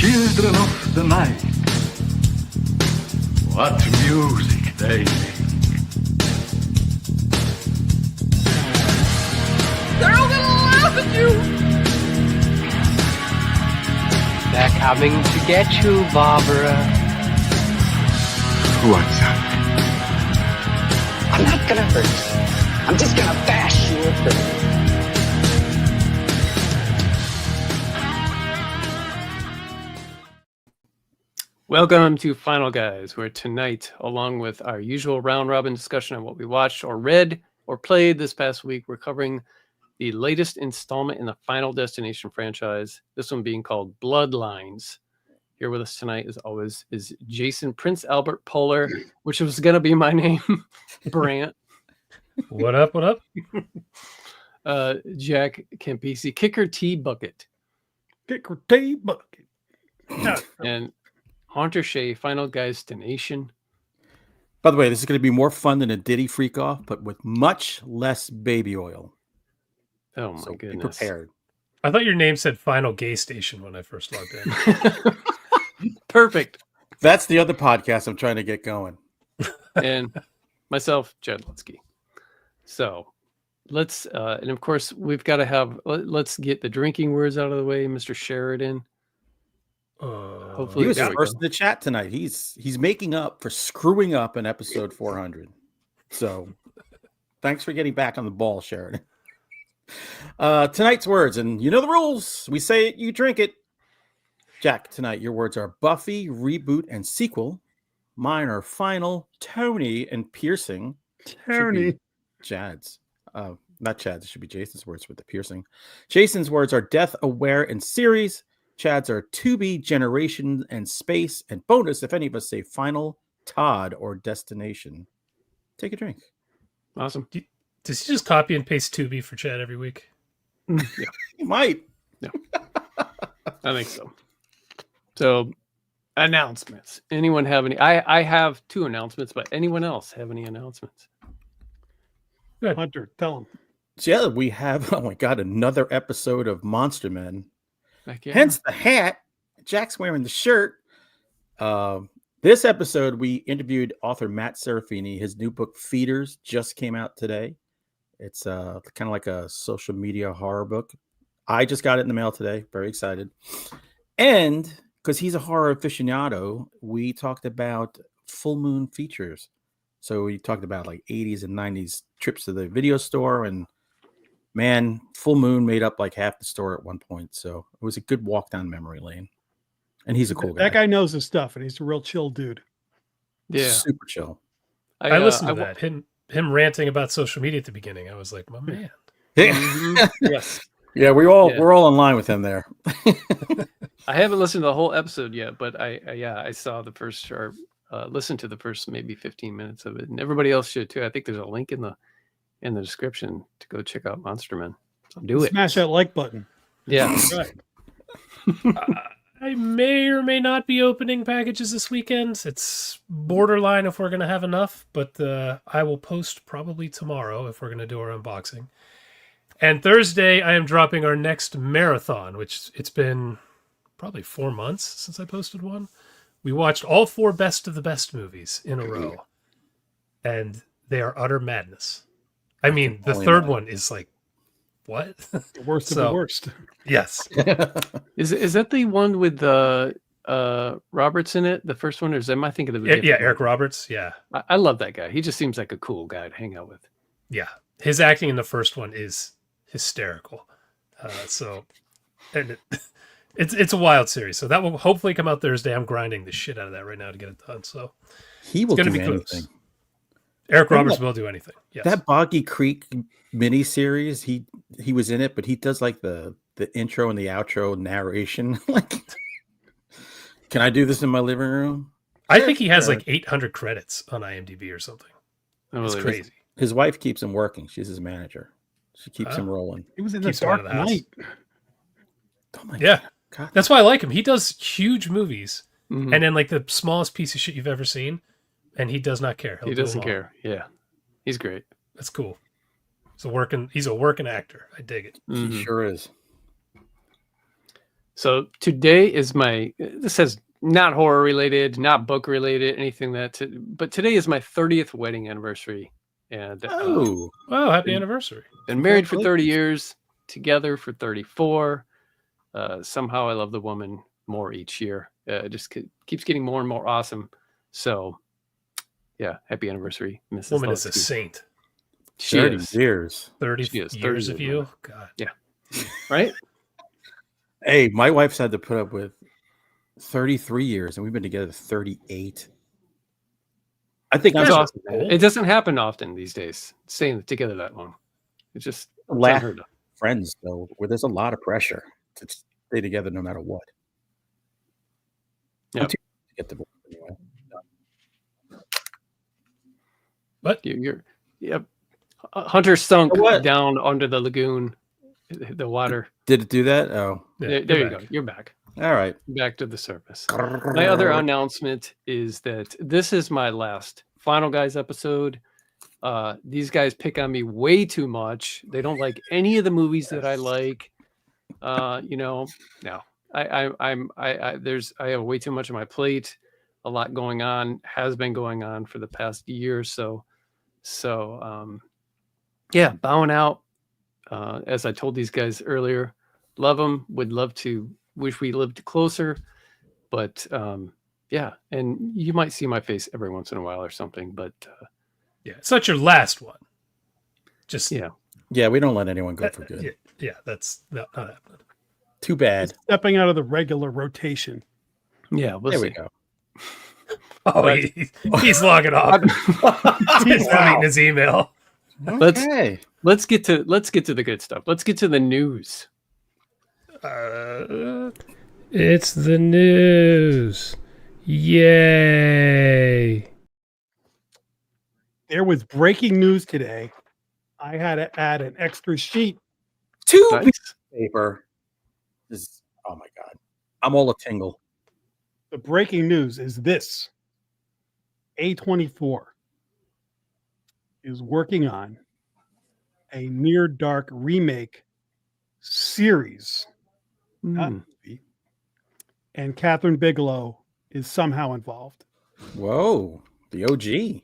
children of the night. What music they make. They're all gonna laugh at you! They're coming to get you, Barbara. What's up? I'm not gonna hurt you. I'm just gonna bash you a bit. Welcome to Final Guys, where tonight, along with our usual round-robin discussion on what we watched or read or played this past week, we're covering the latest installment in the Final Destination franchise, this one being called Bloodlines. Here with us tonight, as always, is Jason Prince Albert Polar, which was going to be my name, Brant. What up, what up? Jack Campisi, Kicker T Bucket. Kicker T Bucket. And Hunter Shea, Final Guys Destination. By the way, this is going to be more fun than a Diddy Freak Off, but with much less baby oil. Oh my So goodness. be prepared. I thought your name said Final Gay Station when I first logged in. Perfect. That's the other podcast I'm trying to get going. And myself, Jed Lutsky. So let's, and of course, we've got to have, let's get the drinking words out of the way, Mr. Sheridan. Hopefully, He was there we first go. in the chat tonight. He's making up for screwing up in episode 400. So thanks for getting back on the ball, Sheridan. Tonight's words, and you know the rules. We say it, you drink it. Jack, tonight your words are Buffy, reboot, and sequel. Mine are final, Tony, and piercing. Tony. Chad's. Not Chad's. It should be Jason's words with the piercing. Jason's words are death, aware, and series. Chad's are to be, generation, and space. And bonus, if any of us say final, Todd, or destination. Take a drink. Awesome. Does he just copy and paste Tubi for Chad every week? You might. I think so. So, announcements. Anyone have any? I have 2 announcements, but anyone else have any announcements? Good. Hunter, tell him. So yeah, we have, oh my God, another episode of Monster Men. Heck yeah. Hence the hat. Jack's wearing the shirt. This episode, we interviewed author Matt Serafini. His new book, Feeders, just came out today. It's kind of like a social media horror book. I just got it in the mail today. Very excited. And because he's a horror aficionado, we talked about full moon features. So we talked about like 80s and 90s trips to the video store. And man, full moon made up like half the store at one point. So it was a good walk down memory lane. And he's a cool guy. That guy knows his stuff, and he's a real chill dude. Yeah. Super chill. I listened to that. Him ranting about social media at the beginning. I was like, my man. Yes. Yeah, we're all in line with him there. I haven't listened to the whole episode yet, but I saw the first or listened to the first maybe 15 minutes of it, and everybody else should too. I think there's a link in the description to go check out Monster Men. So do it. Smash that like button. Yeah. Right. I may or may not be opening packages this weekend. It's borderline if we're going to have enough, but I will post probably tomorrow if we're going to do our unboxing. And Thursday, I am dropping our next marathon, which it's been probably 4 months since I posted one. We watched all 4 Best of the Best movies in a row, and they are utter madness. I mean, the third one is like, what? The worst of the worst. Yes. Is that the one with Roberts in it? The first one, or am I thinking of the Yeah, Eric Roberts. Yeah. I love that guy. He just seems like a cool guy to hang out with. Yeah. His acting in the first one is hysterical. And it's a wild series. So that will hopefully come out Thursday. I'm grinding the shit out of that right now to get it done. So He will it's do going to be anything. close. Eric Roberts will do anything. Yes. That Boggy Creek miniseries, he was in it, but he does like the intro and the outro narration. Like, can I do this in my living room? I think he has like 800 credits on IMDb or something. It's crazy. His wife keeps him working. She's his manager. She keeps him rolling. He was in Keeps the him out Dark of the house. Knight. Oh my Yeah. God. That's why I like him. He does huge movies Mhm. and then like the smallest piece of shit you've ever seen. And he does not care. He'll He do doesn't them all. care. Yeah. He's great. That's cool. He's a working actor. I dig it. He sure is. So today is this has not horror related, not book related, anything but today is my 30th wedding anniversary. And Oh, Wow, happy anniversary. been married for 30 years, together for 34. Somehow I love the woman more each year. It just keeps getting more and more awesome. So, yeah, happy anniversary, Mrs. Woman is a Levsky. saint. She 30 is. years. 30 She is, 30 years of years, you? man. God. Yeah. Right? Hey, my wife's had to put up with 33 years, and we've been together 38. I think I'm It's just awesome, man. It doesn't happen often these days, staying together that long. It's just it's laugh unheard of. friends, though, where there's a lot of pressure to stay together no matter what. Yep. I'm too to get divorced anyway. What? Yep. Hunter sunk What? down under the lagoon, the water. Did it do that? Oh, Yeah, there you you're go. You're back. all right. Back to the surface. My other announcement is that this is my last Final Guys episode. These guys pick on me way too much. They don't like any of the movies that I like. No. I have way too much on my plate. A lot going on, has been going on for the past year or so. So, yeah, bowing out. As I told these guys earlier, love them. Would love to. Wish we lived closer. But yeah, and you might see my face every once in a while or something. But yeah, it's not your last one. Just yeah. Yeah, we don't let anyone go for good. Yeah, that's not happening. Too bad. Stepping out of the regular rotation. Yeah, we'll There see. we go. Oh, he's logging off. He's reading his email. Okay. Let's get to the good stuff. Let's get to the news. It's the news. Yay. There was breaking news today. I had to add an extra sheet. Two Nice. pieces of paper. Oh my God. I'm all a tingle. The breaking news is this. A24 is working on a Near Dark remake series. Not Mm. movie. And Catherine Bigelow is somehow involved. Whoa. The OG.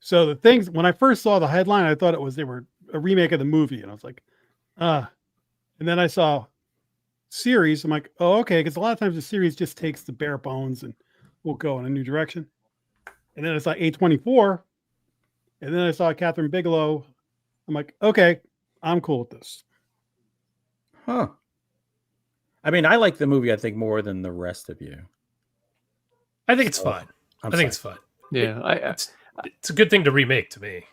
So the things, when I first saw the headline, I thought they were a remake of the movie. And I was like, and then I saw series. I'm like, oh, okay. Because a lot of times the series just takes the bare bones and will go in a new direction. And then I saw A24. And then I saw Catherine Bigelow. I'm like, okay, I'm cool with this. Huh. I mean, I like the movie, I think, more than the rest of you. I think it's fine. I'm I think sorry. it's fine. Yeah, It's a good thing to remake to me.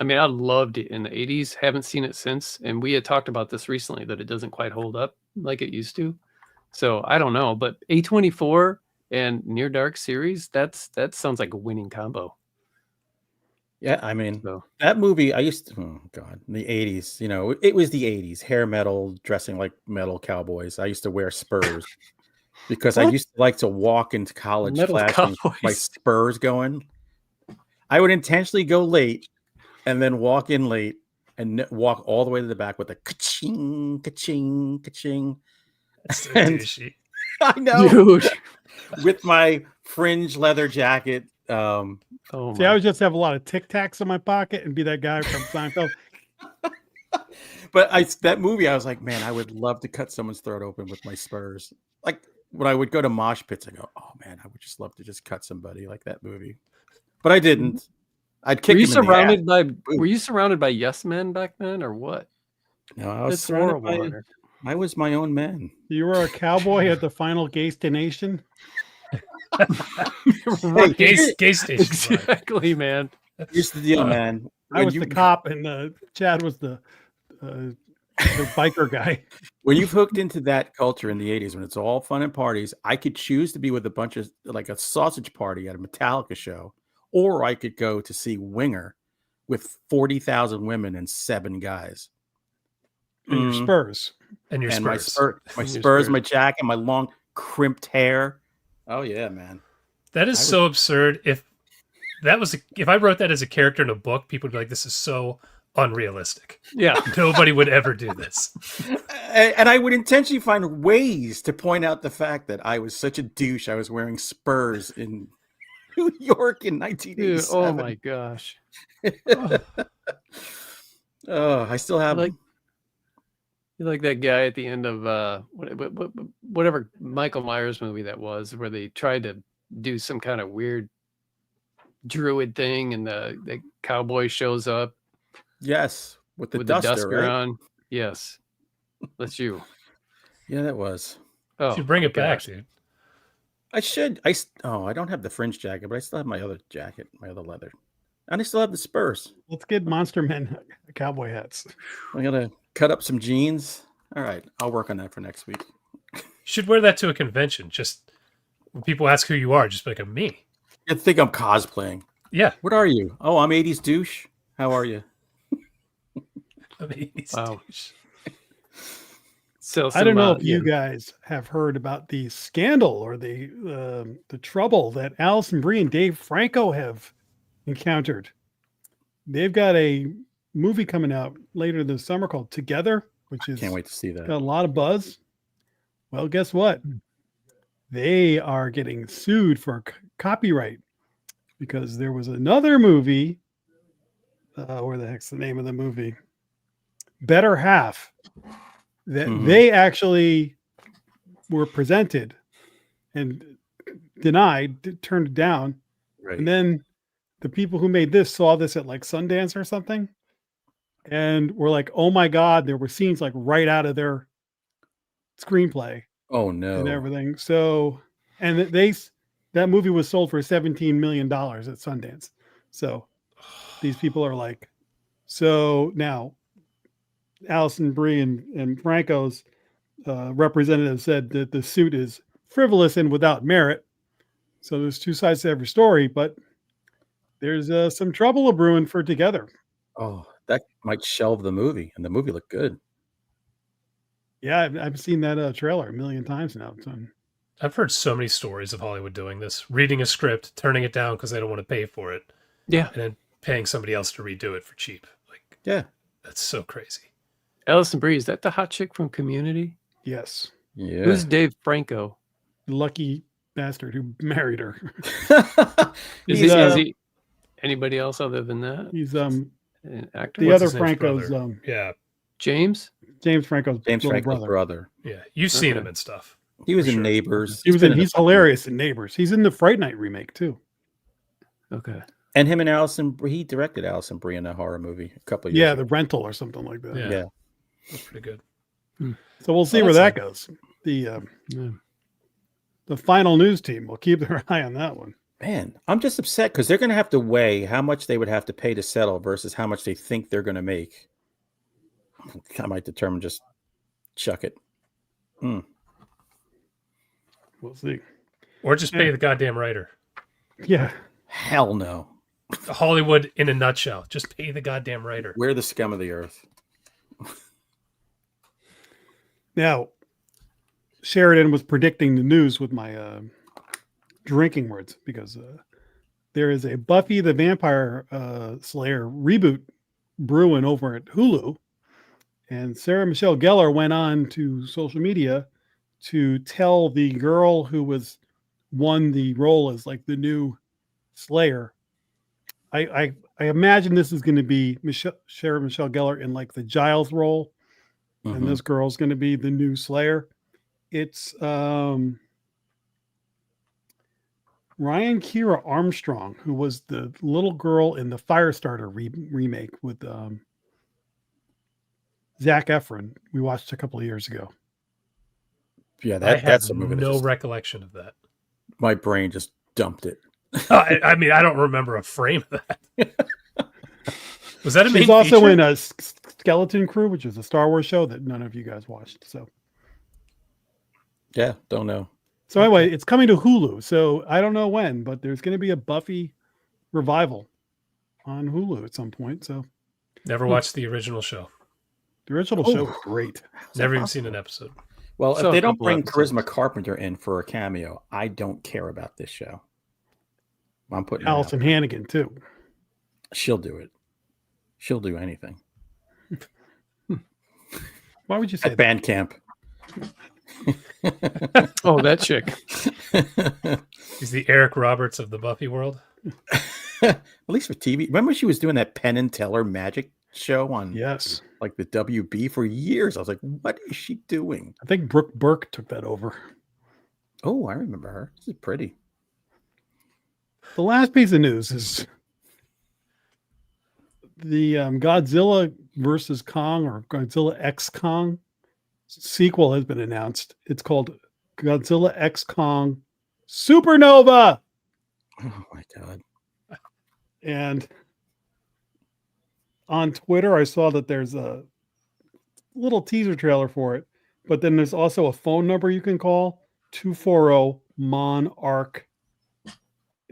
I mean, I loved it in the 80s. Haven't seen it since. And we had talked about this recently, that it doesn't quite hold up like it used to. So I don't know. But A24 and Near Dark series, that sounds like a winning combo. Yeah, I mean, So that movie, I used to, oh God, in the 80s, it was the 80s, hair metal, dressing like metal cowboys. I used to wear Spurs because I What? used to like to walk into college Metal flashing my cowboys. Spurs going. I would intentionally go late and then walk in late and walk all the way to the back with a ka-ching, ka-ching, ka-ching. That's so And- douchey. I know. Dude. With my fringe leather jacket. Oh See, my. I would just have a lot of Tic Tacs in my pocket and be that guy from Seinfeld. But that movie, I was like, man, I would love to cut someone's throat open with my Spurs. Like when I would go to mosh pits, I go, oh man, I would just love to just cut somebody like that movie. But I didn't. I'd kick Were you him in the ass. surrounded by yes men back then, or what? No, I was That's surrounded horrible. by, Hunter. I was my own man. You were a cowboy at the final Gaystination. Right. Gay station. Exactly, man. Here's the deal, man. I When was the cop, and Chad was the biker guy. When you've hooked into that culture in the 80s, when it's all fun and parties, I could choose to be with a bunch of, like a sausage party at a Metallica show, or I could go to see Winger with 40,000 women and 7 guys. And your Spurs. And your And Spurs. my And your Spurs, Spurs. my jacket, my long crimped hair. Oh yeah, man. That is so absurd. If I wrote that as a character in a book, people would be like, "This is so unrealistic. Yeah. Nobody would ever do this. And I would intentionally find ways to point out the fact that I was such a douche. I was wearing Spurs in New York in Dude, 1987. oh my gosh. Oh, I still have Like- them. You like that guy at the end of whatever Michael Myers movie that was, where they tried to do some kind of weird druid thing, and the cowboy shows up Yes, with the with duster, the duster right? on. Yes, that's you. Yeah, that was. Oh, You should bring it back, gosh. dude. I should. I don't have the fringe jacket, but I still have my other jacket, my other leather, and I still have the Spurs. Let's get Monster Men cowboy hats. I gotta cut up some jeans. All right, I'll work on that for next week. You should wear that to a convention. Just when people ask who you are, just be like, I'm me. You think I'm cosplaying? Yeah. What are you? Oh, I'm 80s douche. How are you? I'm 80s Wow. douche. So I don't know some, if you guys have heard about the scandal or the trouble that Alison Brie and Dave Franco have encountered. They've got a movie coming out later this summer called Together, which is Can't wait to see got that. a lot of buzz. Well, guess what? They are getting sued for copyright because there was another movie. Where the heck's the name of the movie? Better Half. That Mhm. they actually were presented and denied, turned it down. Right. And then the people who made this saw this at like Sundance or something and were like, oh my God, there were scenes like right out of their screenplay Oh and no. everything. So, and that movie was sold for $17 million at Sundance. So these people are like, so now Alison Brie and Franco's representative said that the suit is frivolous and without merit. So there's two sides to every story, but there's some trouble a brewing for Together. Oh, that might shelve the movie, and the movie looked good. Yeah, I've seen that trailer a million times now. So, I've heard so many stories of Hollywood doing this, reading a script, turning it down because they don't want to pay for it, yeah, and then paying somebody else to redo it for cheap. Like, Yeah. that's so crazy. Alison Brie, is that the hot chick from Community? yes, Yeah. Who's Dave Franco? the lucky bastard who married her. Is He's, he anybody else other than that? He's An actor? the What's other his name's Franco's brother? Yeah, James? James Franco's James little Franco's brother. yeah. You've seen Okay. him and stuff. He was For in sure. Neighbors. He was been in. He's a couple- hilarious in Neighbors. He's in the Fright Night remake too. Okay. And him and Alison. He directed Alison Brie in a horror movie a couple of years Yeah, ago. The Rental or something like that. Yeah. Yeah. That's pretty good. So we'll see Oh, where that's that goes. The Yeah. the final news team will keep their eye on that one. Man, I'm just upset because they're going to have to weigh how much they would have to pay to settle versus how much they think they're going to make. I might determine just chuck it. We'll see. Or just pay the goddamn writer. Yeah. Hell no. Hollywood in a nutshell. Just pay the goddamn writer. We're the scum of the earth. Now, Sheridan was predicting the news with my drinking words because there is a Buffy the Vampire Slayer reboot brewing over at Hulu. And Sarah Michelle Gellar went on to social media to tell the girl who won the role as like the new Slayer. I imagine this is going to be Sarah Michelle Gellar in like the Giles role, and this girl's going to be the new Slayer. It's Ryan Kira Armstrong, who was the little girl in the Firestarter remake with Zac Efron. We watched a couple of years ago. Yeah, I have that's a movie. no Just, recollection of that. my brain just dumped it. I mean, I don't remember a frame of that. Was that a main She's also feature? in a Skeleton Crew, which is a Star Wars show that none of you guys watched. So Yeah, don't know. anyway, it's coming to Hulu. So I don't know when, but there's going to be a Buffy revival on Hulu at some point. So Never watched the original show. the original show was great. Never even seen an episode. Well, So if a they don't couple bring episodes. Charisma Carpenter in for a cameo, I don't care about this show. I'm putting it out Allison there. Hannigan too. She'll do it. She'll do anything. Why would you say At that? band camp. Oh, that chick. He's the Eric Roberts of the Buffy world. At least for TV. Remember she was doing that Penn and Teller magic show on Yes. like the WB for years. I was like, what is she doing? I think Brooke Burke took that over. Oh, I remember her. This is pretty. The last piece of news is the Godzilla versus Kong, or Godzilla X Kong sequel has been announced. It's called Godzilla X Kong Supernova. Oh my God. And on Twitter, I saw that there's a little teaser trailer for it, but then there's also a phone number you can call, 240-MON-ARC,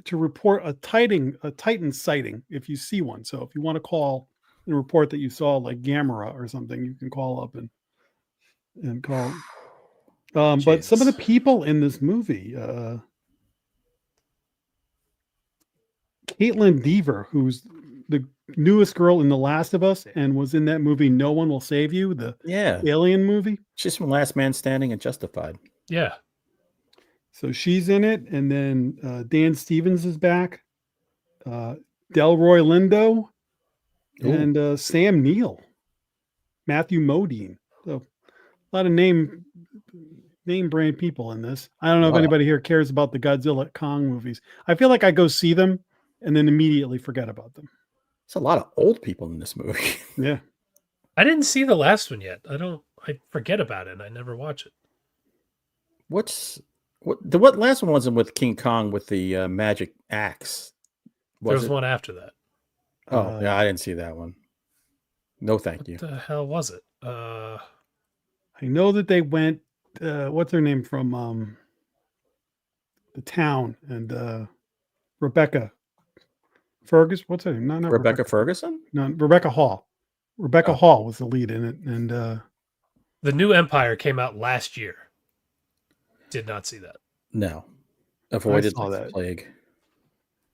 to report a Titan sighting if you see one. So if you want to call and report that you saw like Gamera or something, you can call up and call. But some of the people in this movie, Caitlin Dever, who's the newest girl in The Last of Us and was in that movie No One Will Save You, the alien movie. She's from Last Man Standing and Justified. Yeah. So she's in it. And then Dan Stevens is back. Delroy Lindo and Sam Neill. Matthew Modine. So a lot of name brand people in this. I don't know if anybody here cares about the Godzilla Kong movies. I feel like I go see them and then immediately forget about them. There's a lot of old people in this movie. Yeah. I didn't see the last one yet. I forget about it. I never watch it. What last one wasn't with King Kong with the magic axe? There was one after that. Oh, yeah, I didn't see that one. No, thank you. What the hell was it? I know that they went, what's her name from The Town, and Rebecca Ferguson. What's her name? Not Rebecca Ferguson? No, Rebecca Hall. Rebecca Hall was the lead in it. And The New Empire came out last year. Did not see that. No. Avoided saw the that. plague.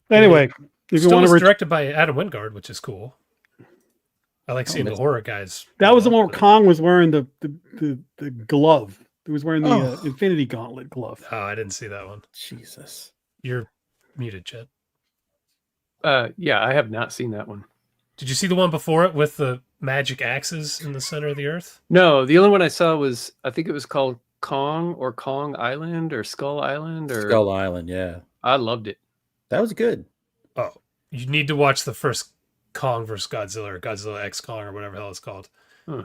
Anyway, if you Still want was to directed by Adam Wingard, which is cool. I like seeing the horror guys. that was the one where Kong was wearing the glove. He was wearing the Infinity Gauntlet glove. Oh, I didn't see that one. Jesus. You're muted, Chet. Yeah, I have not seen that one. Did you see the one before it with the magic axes in the center of the earth? No, the only one I saw was, I think it was called Kong or Kong Island or Skull Island or Skull Island, yeah. I loved it. That was good. Oh, you need to watch the first Kong versus Godzilla or Godzilla X Kong or whatever the hell it's called. Huh.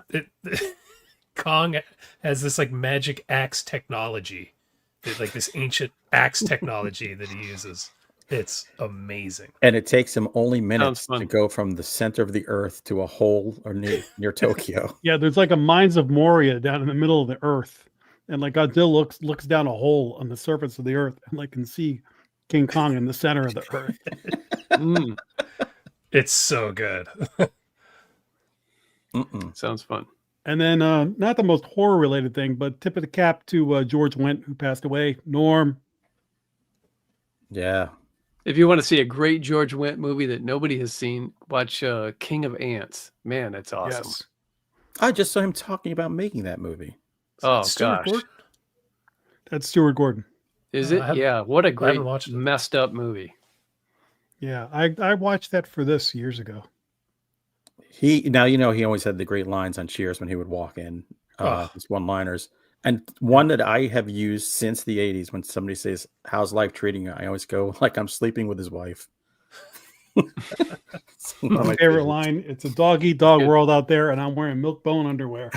Kong has this like magic axe technology, like this ancient axe technology that he uses. It's amazing. And it takes him only minutes Sounds fun. to go from the center of the earth to a hole or near Tokyo. Yeah, there's like a Mines of Moria down in the middle of the earth. And like Godzilla looks down a hole on the surface of the earth and like can see King Kong in the center of the earth. It's so good. Sounds fun. And then not the most horror related thing, but tip of the cap to George Wendt, who passed away. Norm. Yeah. If you want to see a great George Wendt movie that nobody has seen, watch King of Ants. Man, that's awesome. Yes. I just saw him talking about making that movie. Oh, Stuart gosh. Gordon? That's Stuart Gordon. Is it? Yeah. What a great, watched it. messed up movie. Yeah, I watched that for this years ago. He always had the great lines on Cheers when he would walk in, his one-liners. And one that I have used since the 80s when somebody says, "How's life treating you?" I always go, like I'm sleeping with his wife. My favorite line, it's a dog-eat-dog world out there, and I'm wearing milk bone underwear.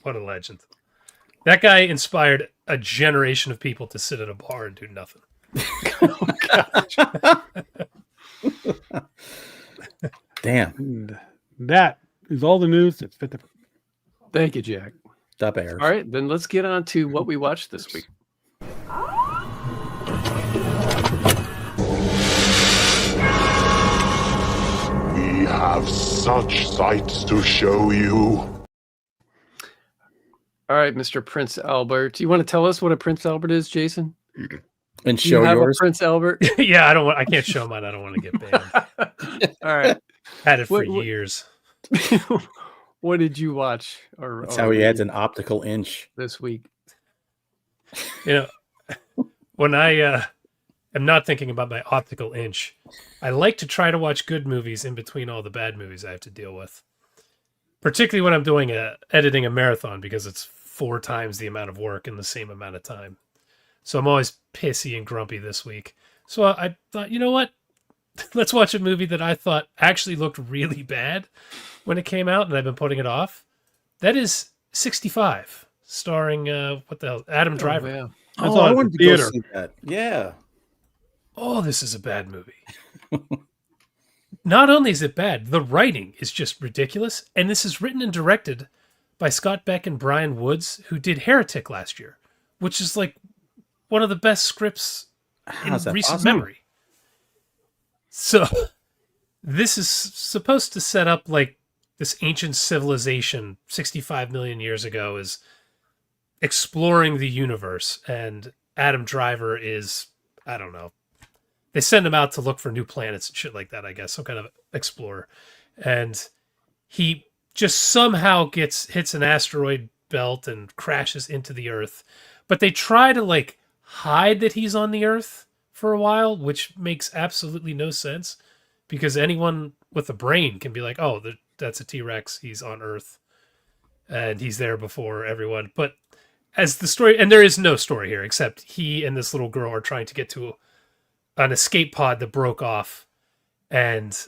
What a legend. That guy inspired a generation of people to sit at a bar and do nothing. Damn. And that is all the news that's fit to... Thank you, Jack. Stop airs. All right, then let's get on to what we watched this week. We have such sights to show you. All right, Mr. Prince Albert. You want to tell us what a Prince Albert is, Jason? And Do you show have yours. a Prince Albert? Yeah, I can't show mine. I don't want to get banned. All right. Had it for What- years. What did you watch That's how he adds an optical inch. this week? You know, when I am not thinking about my optical inch, I like to try to watch good movies in between all the bad movies I have to deal with. Particularly when I'm doing editing a marathon, because it's 4 times the amount of work in the same amount of time. So I'm always pissy and grumpy this week. So I thought, you know what? Let's watch a movie that I thought actually looked really bad when it came out, and I've been putting it off. That is 65, starring what the hell, Adam Driver. Yeah. I saw it I in wanted the to go theater. see that. Yeah. Oh, this is a bad movie. Not only is it bad, the writing is just ridiculous. And this is written and directed by Scott Beck and Brian Woods, who did Heretic last year, which is like one of the best scripts in How's that recent possible? memory. So this is supposed to set up like this ancient civilization 65 million years ago is exploring the universe. And Adam Driver is, I don't know, they send him out to look for new planets and shit like that, I guess, some kind of explorer. And he just somehow hits an asteroid belt and crashes into the Earth. But they try to like hide that he's on the Earth for a while, which makes absolutely no sense, because anyone with a brain can be like, oh, that's a T-Rex, he's on Earth, and he's there before everyone. But as the story, and there is no story here except he and this little girl are trying to get to an escape pod that broke off, and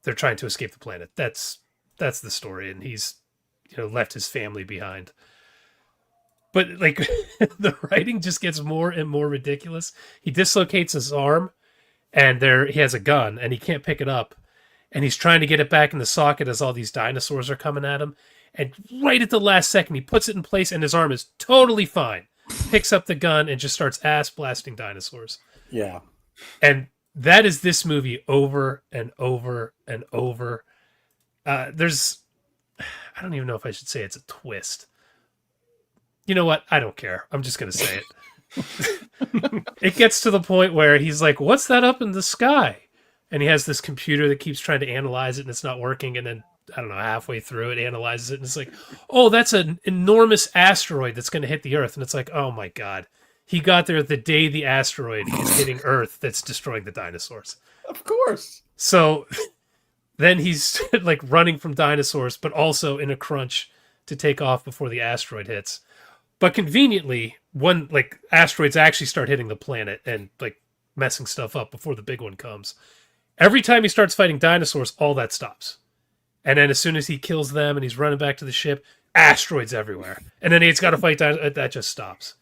they're trying to escape the planet. That's the story, and he's left his family behind. But like the writing just gets more and more ridiculous. He dislocates his arm, and he has a gun, and he can't pick it up, and he's trying to get it back in the socket as all these dinosaurs are coming at him. And right at the last second, he puts it in place, and his arm is totally fine. Picks up the gun and just starts ass blasting dinosaurs. Yeah. And that is this movie over and over and over. I don't even know if I should say it's a twist. You know what? I don't care. I'm just going to say it. It gets to the point where he's like, what's that up in the sky? And he has this computer that keeps trying to analyze it, and it's not working. And then, I don't know, halfway through it analyzes it, and it's like, oh, that's an enormous asteroid that's going to hit the Earth. And it's like, oh my God. He got there the day the asteroid is hitting Earth that's destroying the dinosaurs. Of course. So then he's like running from dinosaurs, but also in a crunch to take off before the asteroid hits. But conveniently, when like asteroids actually start hitting the planet and like messing stuff up before the big one comes, every time he starts fighting dinosaurs, all that stops. And then as soon as he kills them and he's running back to the ship, asteroids everywhere. And then he's got to fight dinosaurs. That just stops.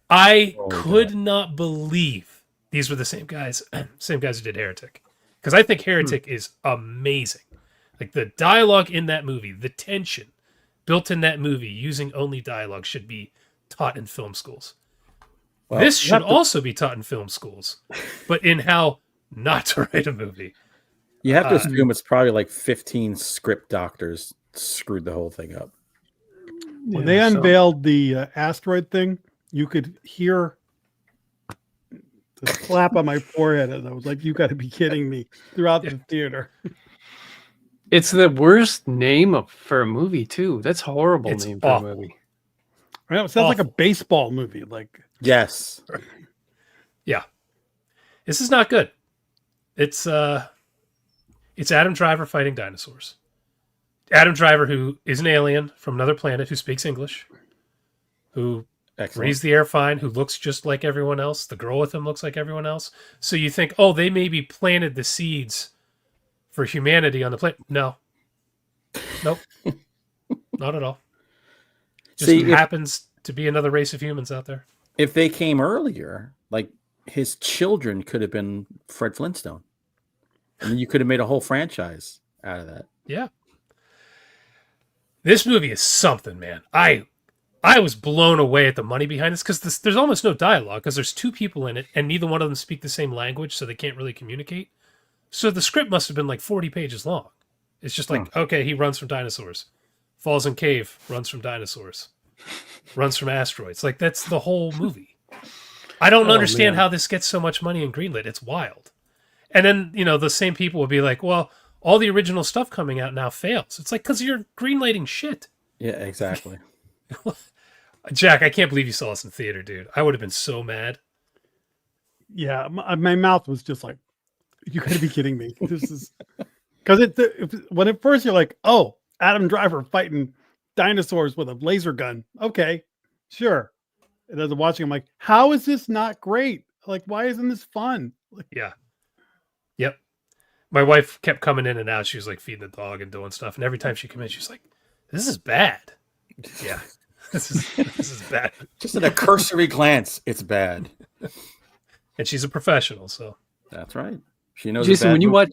I could not believe these were the same guys who did Heretic. Because I think Heretic is amazing. Like the dialogue in that movie, the tension built in that movie using only dialogue should be taught in film schools. Well, this should also be taught in film schools, but in how not to write a movie. You have to assume it's probably like 15 script doctors screwed the whole thing up. When they unveiled the asteroid thing, you could hear the slap on my forehead, and I was like, "You got to be kidding me!" Throughout the theater. It's the worst name for a movie too. That's a horrible It's name awful. for a movie. Right? It sounds like a baseball movie. Like, Yes. Yeah. This is not good. It's Adam Driver fighting dinosaurs. Adam Driver, who is an alien from another planet who speaks English, who Excellent. breathes the air fine, who looks just like everyone else. The girl with him looks like everyone else. So you think, oh, they maybe planted the seeds for humanity on the planet. No. Nope. Not at all. Just happens to be another race of humans out there. If they came earlier, like his children could have been Fred Flintstone. And you could have made a whole franchise out of that. Yeah. This movie is something, man. I was blown away at the money behind this because there's almost no dialogue because there's 2 people in it and neither one of them speak the same language, so they can't really communicate. So the script must have been like 40 pages long. It's just like, okay, he runs from dinosaurs, falls in cave, runs from dinosaurs, runs from asteroids. Like, that's the whole movie. I don't understand how this gets so much money in greenlit. It's wild. And then, the same people will be like, well, all the original stuff coming out now fails. It's like, because you're greenlighting shit. Yeah, exactly. Jack, I can't believe you saw this in theater, dude. I would have been so mad. Yeah, my mouth was just like, you got to be kidding me. This is because when at first you're like, oh, Adam Driver fighting dinosaurs with a laser gun. Okay, sure. And as I'm watching, I'm like, how is this not great? Like, why isn't this fun? Like, Yeah. Yep. My wife kept coming in and out. She was like feeding the dog and doing stuff. And every time she came in, she's like, this is bad. Yeah. This is bad. Just at a cursory glance, it's bad. And she's a professional, so That's right. She knows. Jason, when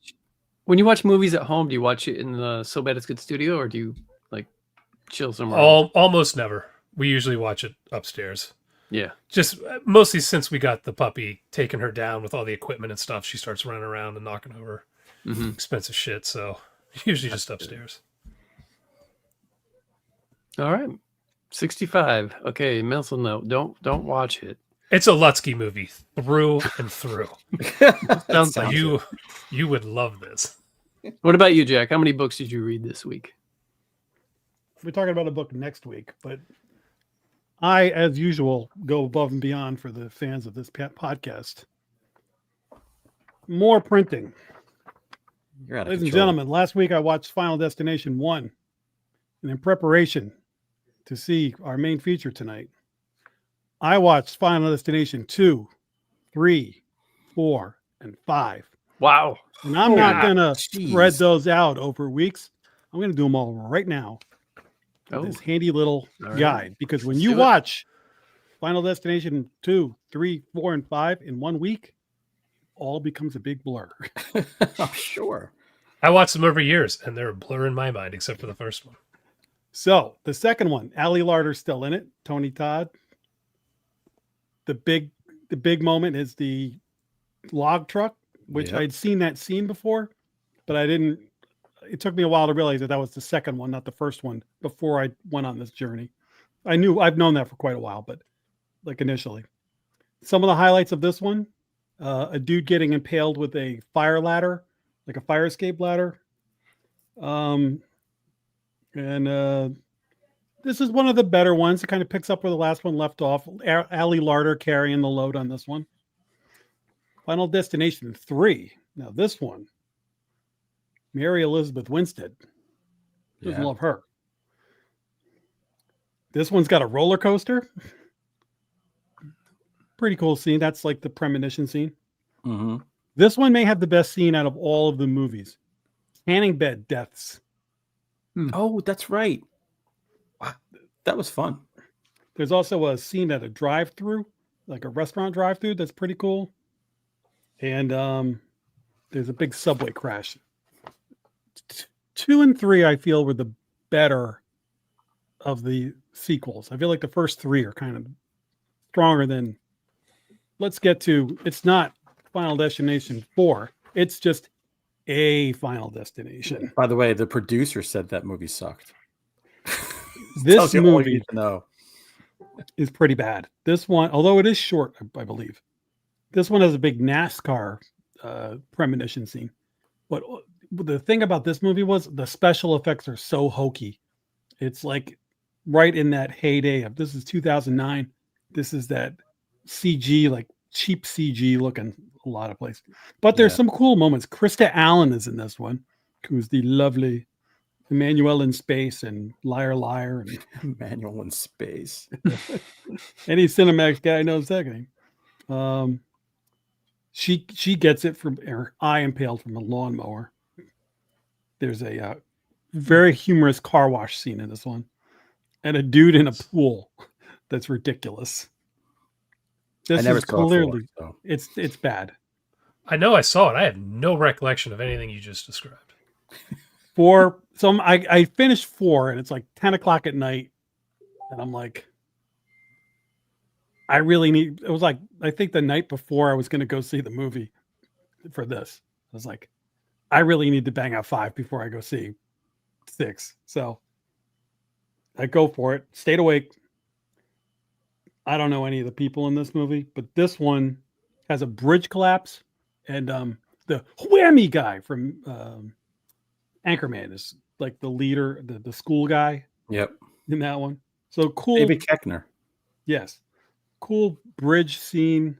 when you watch movies at home, do you watch it in the So Bad It's Good studio, or do you like chill somewhere? almost never. We usually watch it upstairs. Yeah. Just mostly since we got the puppy, taking her down with all the equipment and stuff, she starts running around and knocking over expensive shit. So usually just upstairs. All right. 65. Okay, mental note. Don't watch it. It's a Lutsky movie through and through. Sounds So like you would love this. What about you, Jack? How many books did you read this week? we're talking about a book next week, but I, as usual, go above and beyond for the fans of this podcast. More printing. You're out of Ladies and control. gentlemen, last week I watched Final Destination 1. And in preparation to see our main feature tonight, I watched Final Destination 2, 3, 4, and 5. Wow. And I'm not going to jeez. spread those out over weeks. I'm going to do them all right now. Oh. This handy little All right. guide. Because when Let's you do it. watch Final Destination 2, 3, 4, and 5 in 1 week, all becomes a big blur. I'm sure. I watched them over years, and they're a blur in my mind, except for the first one. So the second one, Ali Larder's still in it. Tony Todd. The big moment is the log truck, which Yep. I'd seen that scene before, but I didn't. It took me a while to realize that was the second one, not the first one, before I went on this journey. I've known that for quite a while, but like initially. Some of the highlights of this one, a dude getting impaled with a fire ladder, like a fire escape ladder. This is one of the better ones. It kind of picks up where the last one left off. Ali Larder carrying the load on this one. Final Destination 3. Now this one, Mary Elizabeth Winstead. Doesn't Yeah. love her. This one's got a roller coaster. Pretty cool scene. That's like the premonition scene. Mm-hmm. This one may have the best scene out of all of the movies. Tanning bed deaths. Oh, that's right. Wow. That was fun. There's also a scene at a drive-through, like a restaurant drive-through. That's pretty cool. And there's a big subway crash. 2 and 3, I feel, were the better of the sequels. I feel like the first 3 are kind of stronger than. Let's get to. It's not Final Destination 4. It's just a Final Destination. By the way, the producer said that movie sucked. This Tells you all you movie need to know. is pretty bad. This one, although it is short, I believe, this one has a big NASCAR premonition scene. But the thing about this movie was the special effects are so hokey. It's like right in that heyday of this is 2009. This is that CG, like cheap CG looking a lot of places. But there's Yeah. some cool moments. Krista Allen is in this one, who's the lovely Emmanuel in Space and Liar Liar and Manual in space. any Cinemax guy knows that name. She gets it from her eye impaled from a lawnmower. There's a very humorous car wash scene in this one, and a dude in a pool that's ridiculous. This I never is saw clearly it before, it's bad. I know I saw it. I have no recollection of anything you just described. I finished 4 and it's like 10 o'clock at night, and I'm like, I really need. It was like I think the night before I was going to go see the movie for this. I was like, I really need to bang out 5 before I go see 6. So I go for it. Stayed awake. I don't know any of the people in this movie, but this one has a bridge collapse, and the whammy guy from Anchorman is like the leader, the school guy Yep. in that one. So cool. David Koechner. Yes. Cool bridge scene.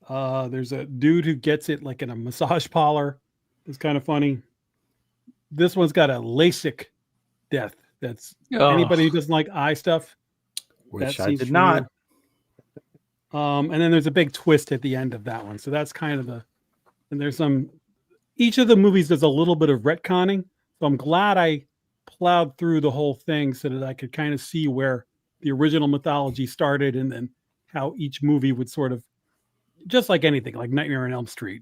There's a dude who gets it like in a massage parlor. It's kind of funny. This one's got a LASIK death. That's anybody who doesn't like eye stuff. Which that I scene's did for not. you. And then there's a big twist at the end of that one. So that's kind of and there's each of the movies does a little bit of retconning. So I'm glad I plowed through the whole thing so that I could kind of see where the original mythology started and then how each movie would sort of, just like anything, like Nightmare on Elm Street,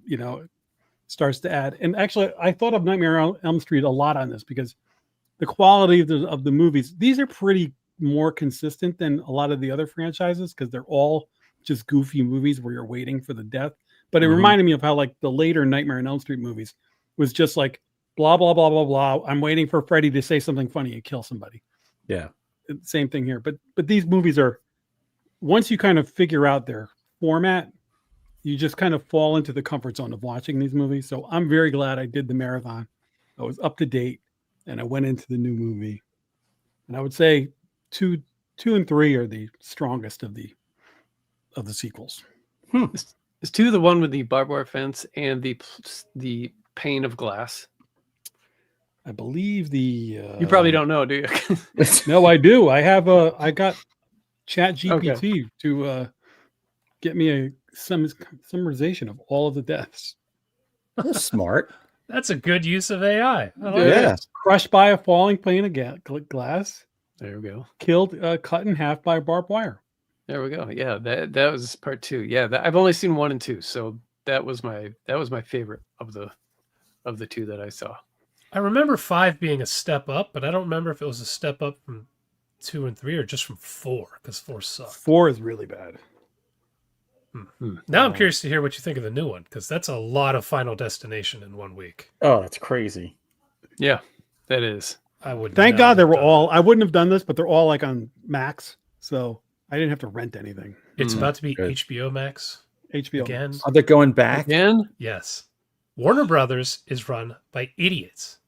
starts to add. And actually, I thought of Nightmare on Elm Street a lot on this because the quality of the movies, these are pretty more consistent than a lot of the other franchises because they're all just goofy movies where you're waiting for the death. But it reminded me of how like the later Nightmare on Elm Street movies was just like blah, blah, blah, blah, blah. I'm waiting for Freddy to say something funny and kill somebody. Yeah. Same thing here. But these movies are, once you kind of figure out their format, you just kind of fall into the comfort zone of watching these movies. So I'm very glad I did the marathon. I was up to date and I went into the new movie. And I would say two and 3 are the strongest of the sequels. Is 2 the one with the barbed wire fence and the pane of glass? I believe the You probably don't know, do you? No, I do. I got Chat GPT to get me a summarization of all of the deaths. That's smart. That's a good use of AI. I like Yeah. it. Crushed by a falling pane of glass. There we go. Killed, cut in half by barbed wire. There we go. Yeah, that was part 2. Yeah, I've only seen 1 and 2, so that was my favorite of the 2 that I saw. I remember 5 being a step up, but I don't remember if it was a step up from 2 and 3 or just from 4 because 4 sucked. 4 is really bad. Now I'm curious to hear what you think of the new one because that's a lot of Final Destination in 1 week. Oh, that's crazy. Yeah, that is. I would. Thank God they were all. I wouldn't have done this, but they're all like on Max, so I didn't have to rent anything. It's about to be good. HBO Max HBO again. Are they going back? Again? Yes, Warner Brothers is run by idiots.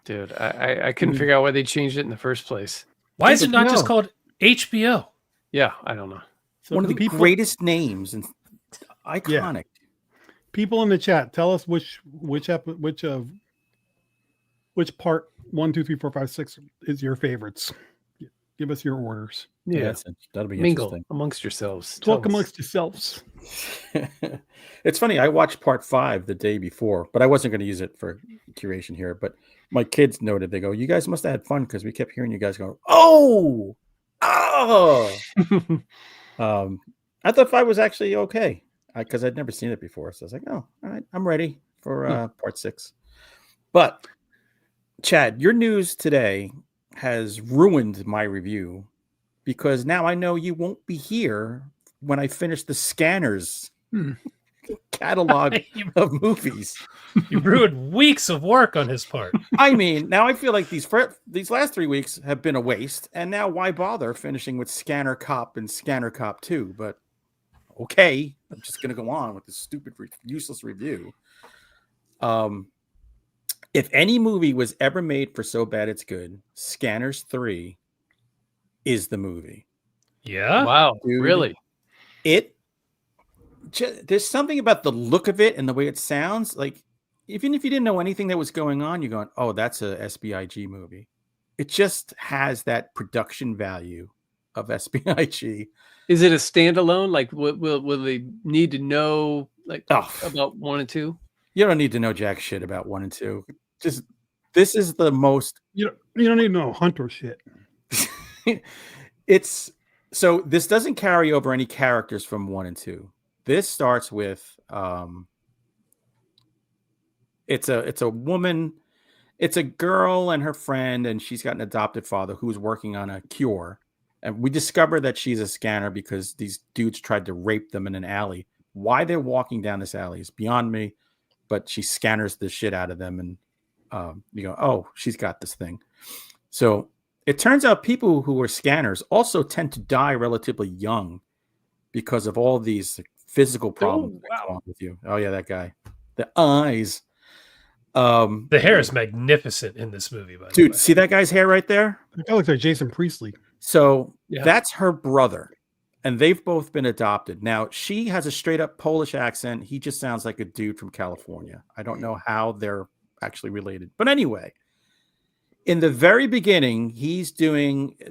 Dude, I couldn't figure out why they changed it in the first place. Why is it not just HBO. called HBO? Yeah, I don't know. So One of the greatest names and iconic. people in the chat, tell us which part 1, 2, 3, 4, 5, 6 is your favorites. Give us your orders. Yeah, That'll be mingle interesting. amongst yourselves. Talk Tell us. amongst yourselves. It's funny. I watched part 5 the day before, but I wasn't going to use it for curation here. But my kids noted, they go, "You guys must have had fun because we kept hearing you guys go, oh." I thought 5 was actually okay because I'd never seen it before. So I was like, oh, all right, I'm ready for part 6. But Chad, your news today has ruined my review because now I know you won't be here when I finish the Scanners catalog of movies. You ruined weeks of work on his part. I mean, now I feel like these last 3 weeks have been a waste, and now why bother finishing with Scanner Cop and Scanner Cop 2? But okay, I'm just going to go on with this stupid, useless review. If any movie was ever made for so bad it's good, Scanners 3 is the movie. Yeah. Wow, Dude. really? There's something about the look of it and the way it sounds. Like, even if you didn't know anything that was going on, you're going, oh, that's a SBIG movie. It just has that production value of SBIG. Is it a standalone? Like, will they need to know about 1 and 2? You don't need to know jack shit about 1 and 2. Just this is the most. You don't need to know Hunter shit. It's so this doesn't carry over any characters from 1 and 2. This starts with it's a woman, it's a girl and her friend, and she's got an adopted father who's working on a cure. And we discover that she's a scanner because these dudes tried to rape them in an alley. Why they're walking down this alley is beyond me, but she scanners the shit out of them, and you go, oh, she's got this thing. So it turns out people who are scanners also tend to die relatively young because of all these physical problems that go on with you. Oh yeah, that guy. The eyes. The hair is magnificent in this movie, by the Dude, way. see that guy's hair right there? That looks like Jason Priestley. So Yeah. that's her brother, and they've both been adopted. Now, she has a straight up Polish accent. He just sounds like a dude from California. I don't know how they're actually related. But anyway, in the very beginning,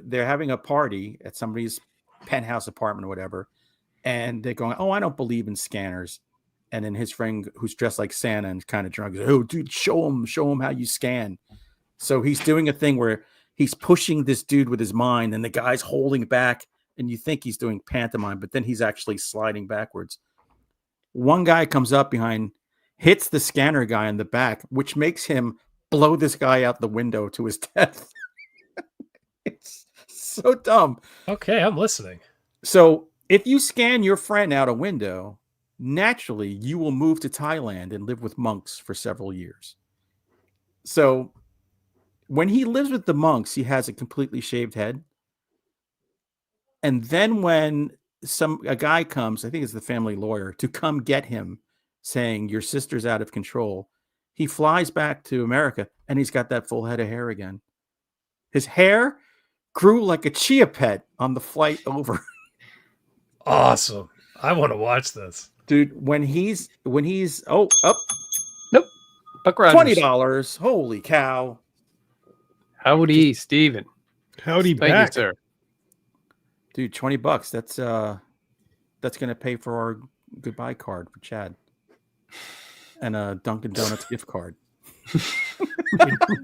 they're having a party at somebody's penthouse apartment or whatever, and they're going, "Oh, I don't believe in scanners." And then his friend, who's dressed like Santa and kind of drunk, goes, "Oh, dude, show him how you scan." So he's doing a thing where he's pushing this dude with his mind, and the guy's holding back, and you think he's doing pantomime, but then he's actually sliding backwards. One guy comes up behind, hits the scanner guy in the back, which makes him blow this guy out the window to his death. It's so dumb. Okay, I'm listening. So if you scan your friend out a window, naturally you will move to Thailand and live with monks for several years. So when he lives with the monks, he has a completely shaved head. And then when a guy comes, I think it's the family lawyer, to come get him, saying your sister's out of control, he flies back to America and he's got that full head of hair again. His hair grew like a chia pet on the flight over. Awesome. I want to watch this. Dude, when he's up Buck Rogers. $20. Holy cow. Howdy, Steven. Howdy Thank back. you, sir. Dude, $20. That's gonna pay for our goodbye card for Chad. And a Dunkin' Donuts gift card.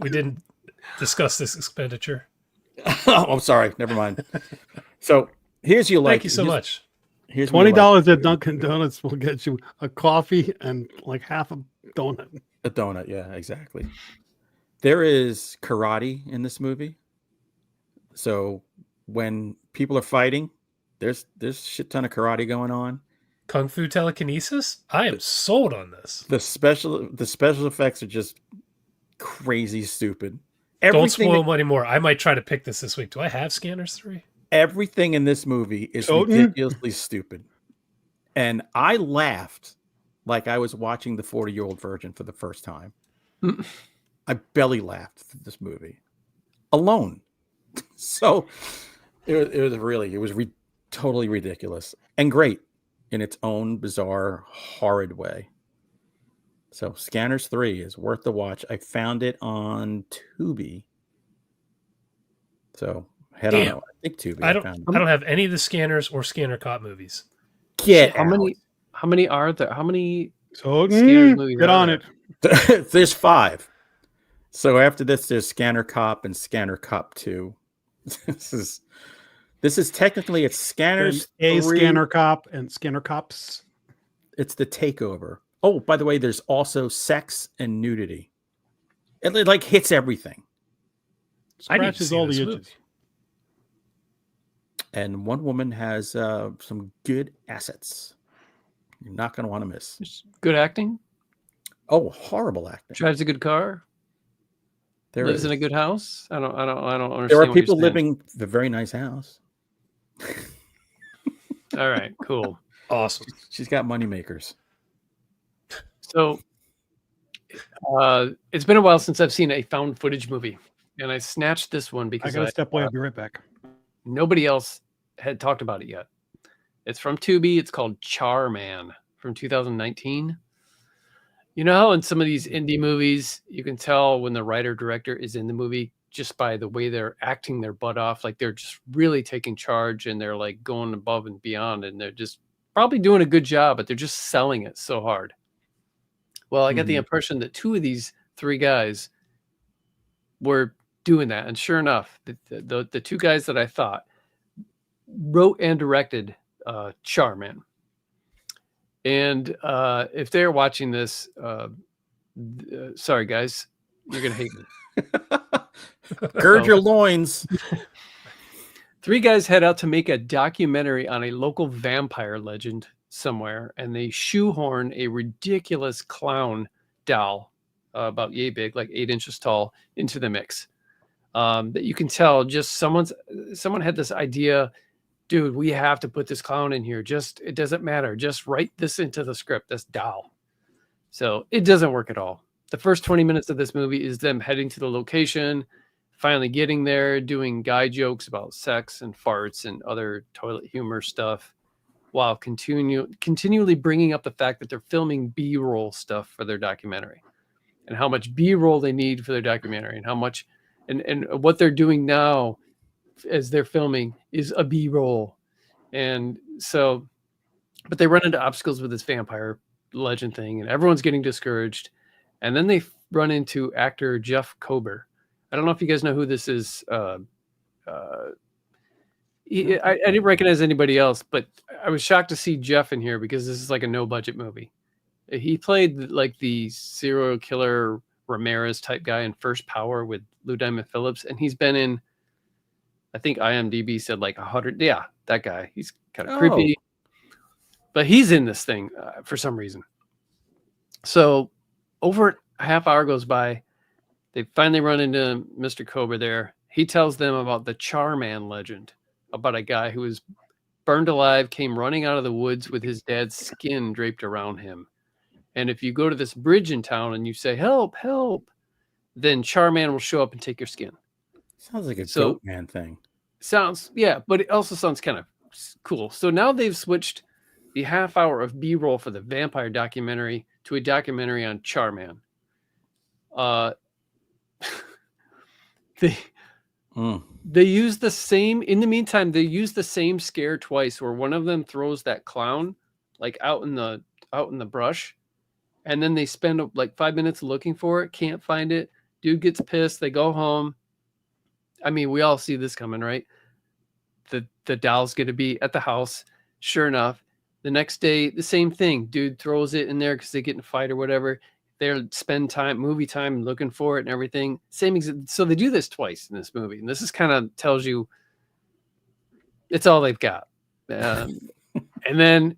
We didn't discuss this expenditure. Oh, I'm sorry. Never mind. So here's your Thank you so much. Here's what you $20 at Dunkin' Donuts will get you a coffee and like half a donut. A donut, yeah, exactly. There is karate in this movie. So when people are fighting, there's a shit ton of karate going on. Kung Fu telekinesis? I am sold on this. The special effects are just crazy stupid. Don't spoil money more. I might try to pick this week. Do I have Scanners 3? Everything in this movie is ridiculously stupid. And I laughed like I was watching The 40-Year-Old Virgin for the first time. I belly laughed at this movie alone. So it was totally ridiculous and great in its own bizarre, horrid way. So Scanners 3 is worth the watch. I found it on Tubi. So head on out. I think Tubi. I don't have any of the Scanners or Scanner Cop movies. How many are there? How many So Scanners movies get are on there? it. There's 5. So after this, there's Scanner Cop and Scanner Cop 2. This is technically it's Scanners A 3. Scanner Cop and Scanner Cops. It's the takeover. Oh, by the way, there's also sex and nudity. It like hits everything. I need to Scratches see all this the movie. itches. And one woman has some good assets. You're not going to want to miss. Good acting. Oh, horrible acting. Drives a good car. There Lives is. in a good house. I don't understand. There are what you're people saying. living in a very nice house. All right, cool. Awesome. She's got money makers. So, it's been a while since I've seen a found footage movie, and I snatched this one I because gotta step away. I'll be right back. nobody else had talked about it yet. It's from Tubi. It's called Charman from 2019. You know how in some of these indie movies, you can tell when the writer director is in the movie just by the way they're acting their butt off, like they're just really taking charge and they're like going above and beyond, and they're just probably doing a good job, but they're just selling it so hard. Well, I got the impression that 2 of these 3 guys were doing that, and sure enough, the 2 guys that I thought wrote and directed Charman. And if they're watching this, sorry guys, you're gonna hate me. Gird your loins. 3 guys head out to make a documentary on a local vampire legend somewhere, and they shoehorn a ridiculous clown doll about yay big, like 8 inches tall, into the mix. That you can tell just someone had this idea, dude, we have to put this clown in here. It doesn't matter. Just write this into the script, this doll. So it doesn't work at all. the first 20 minutes of this movie is them heading to the location, finally getting there, doing guy jokes about sex and farts and other toilet humor stuff, while continually bringing up the fact that they're filming B-roll stuff for their documentary, and how much B-roll they need for their documentary, and how much and what they're doing now as they're filming is a B-roll. And so, but they run into obstacles with this vampire legend thing, and everyone's getting discouraged. And then they run into actor Jeff Kober. I don't know if you guys know who this is. I didn't recognize anybody else, but I was shocked to see Jeff in here because this is like a no-budget movie. He played like the serial killer Ramirez type guy in First Power with Lou Diamond Phillips, and he's been in, I think IMDb said like 100. Yeah, that guy. He's kind of creepy, but he's in this thing for some reason. So over a half hour goes by. They finally run into Mr. Kober there. He tells them about the Charman legend, about a guy who was burned alive, came running out of the woods with his dad's skin draped around him. And if you go to this bridge in town and you say, help, help, then Charman will show up and take your skin. Sounds like a goat man thing. Sounds, yeah, but it also sounds kind of cool. So now they've switched the half hour of B-roll for the vampire documentary to a documentary on Charman. They use the same, in the meantime, they use the same scare twice, where one of them throws that clown like out in the brush, and then they spend like 5 minutes looking for it, can't find it. Dude gets pissed, they go home. I mean, we all see this coming, right? The doll's gonna be at the house. Sure enough, the next day, the same thing. Dude throws it in there because they get in a fight or whatever. They'll spend movie time looking for it and everything. So they do this twice in this movie. And this is kind of tells you it's all they've got. And then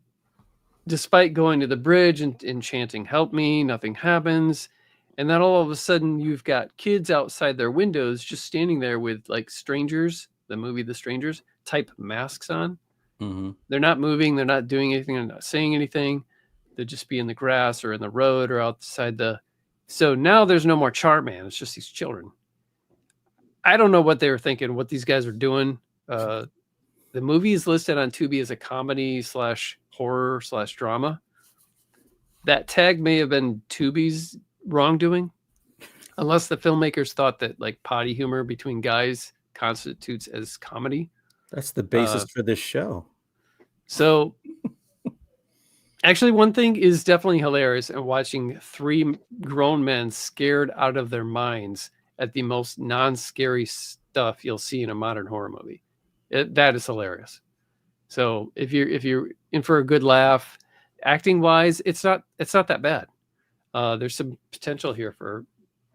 despite going to the bridge and chanting, help me, nothing happens. And then all of a sudden you've got kids outside their windows just standing there with like Strangers, the movie The Strangers, type masks on. Mm-hmm. They're not moving. They're not doing anything. They're not saying anything. They'd just be in the grass or in the road or outside so now there's no more Charman. It's just these children. I don't know what they were thinking, what these guys are doing. The movie is listed on Tubi as a comedy / horror / drama. That tag may have been Tubi's wrongdoing, unless the filmmakers thought that like potty humor between guys constitutes as comedy. That's the basis for this show. So actually, one thing is definitely hilarious, and watching 3 grown men scared out of their minds at the most non-scary stuff you'll see in a modern horror movie. That is hilarious. So if you're in for a good laugh, acting wise, it's not that bad. There's some potential here for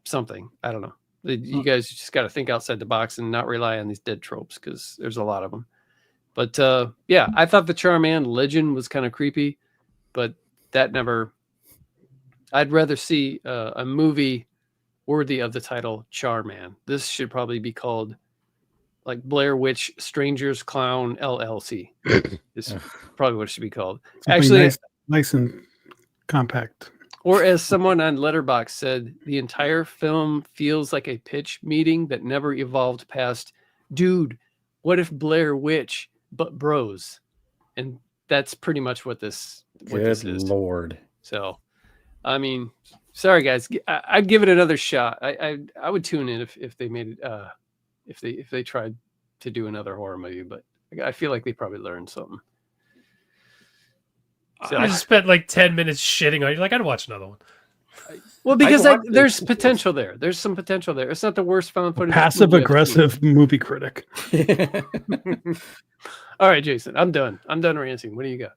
something. I don't know. You guys just got to think outside the box and not rely on these dead tropes, because there's a lot of them. But yeah, I thought the Charman legend was kind of creepy. But that never. I'd rather see a movie worthy of the title Charman. This should probably be called like Blair Witch Strangers Clown LLC. Is probably what it should be called. Something Actually, nice and compact. Or as someone on Letterboxd said, the entire film feels like a pitch meeting that never evolved past, dude, what if Blair Witch but bros? And that's pretty much what this is. Good Lord. So, I mean, sorry guys, I'd give it another shot. I would tune in if they made it, if they tried to do another horror movie, but I feel like they probably learned something. So, I just spent like 10 minutes shitting on you. Like, I'd watch another one. well, because there's potential there. There's some potential there. It's not the worst found footage. Passive aggressive movie critic. All right, Jason, I'm done. I'm done ranting. What do you got?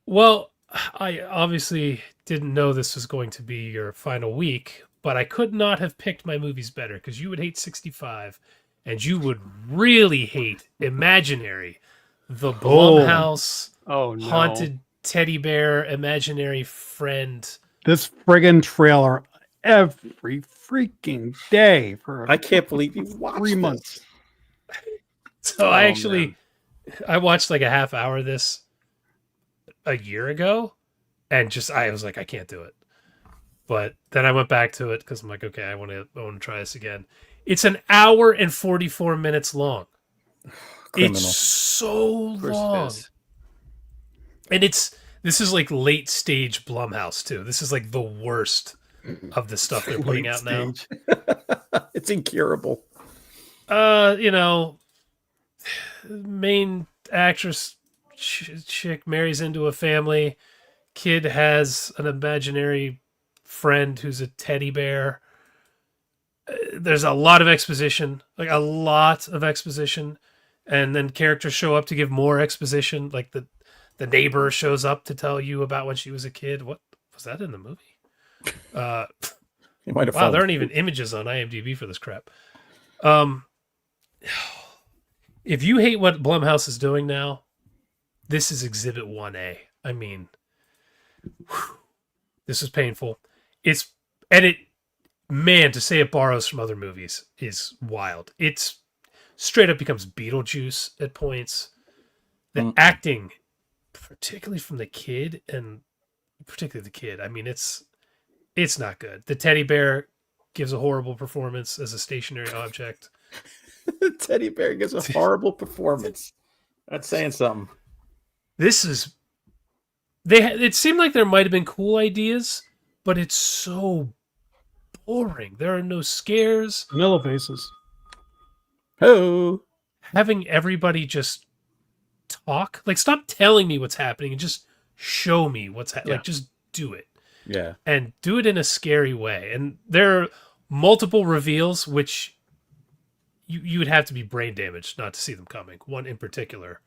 Well, I obviously didn't know this was going to be your final week, but I could not have picked my movies better, because you would hate 65 and you would really hate Imaginary, the Blumhouse haunted teddy bear imaginary friend. This friggin' trailer every freaking day for I can't believe you watched 3 months. So I watched like a half hour of this a year ago, and I was like, I can't do it. But then I went back to it because I'm like, okay, I want to try this again. It's an hour and 44 minutes long. Criminal. It's so Of course it long. is. And this is like late stage Blumhouse too. This is like the worst of the stuff they're putting Late out now. stage. It's incurable. You know, main actress chick marries into a family. Kid has an imaginary friend who's a teddy bear. There's a lot of exposition, like a lot of exposition, and then characters show up to give more exposition. Like the neighbor shows up to tell you about when she was a kid. What was that in the movie? You might have Wow, fallen there aren't asleep. even images on IMDb for this crap. If you hate what Blumhouse is doing now, this is Exhibit 1A. I mean, this is painful. Man, to say it borrows from other movies is wild. It's straight up becomes Beetlejuice at points. The acting, particularly from the kid, I mean, it's not good. The teddy bear gives a horrible performance as a stationary object. Teddy bear gives a horrible performance. That's saying something. It seemed like there might have been cool ideas, but it's so boring. There are no scares. Vanilla faces. Oh, Having everybody just talk, like stop telling me what's happening and just show me what's happening. Yeah. Like just do it. yeah. And do it in a scary way. And there are multiple reveals which you would have to be brain damaged not to see them coming. One in particular,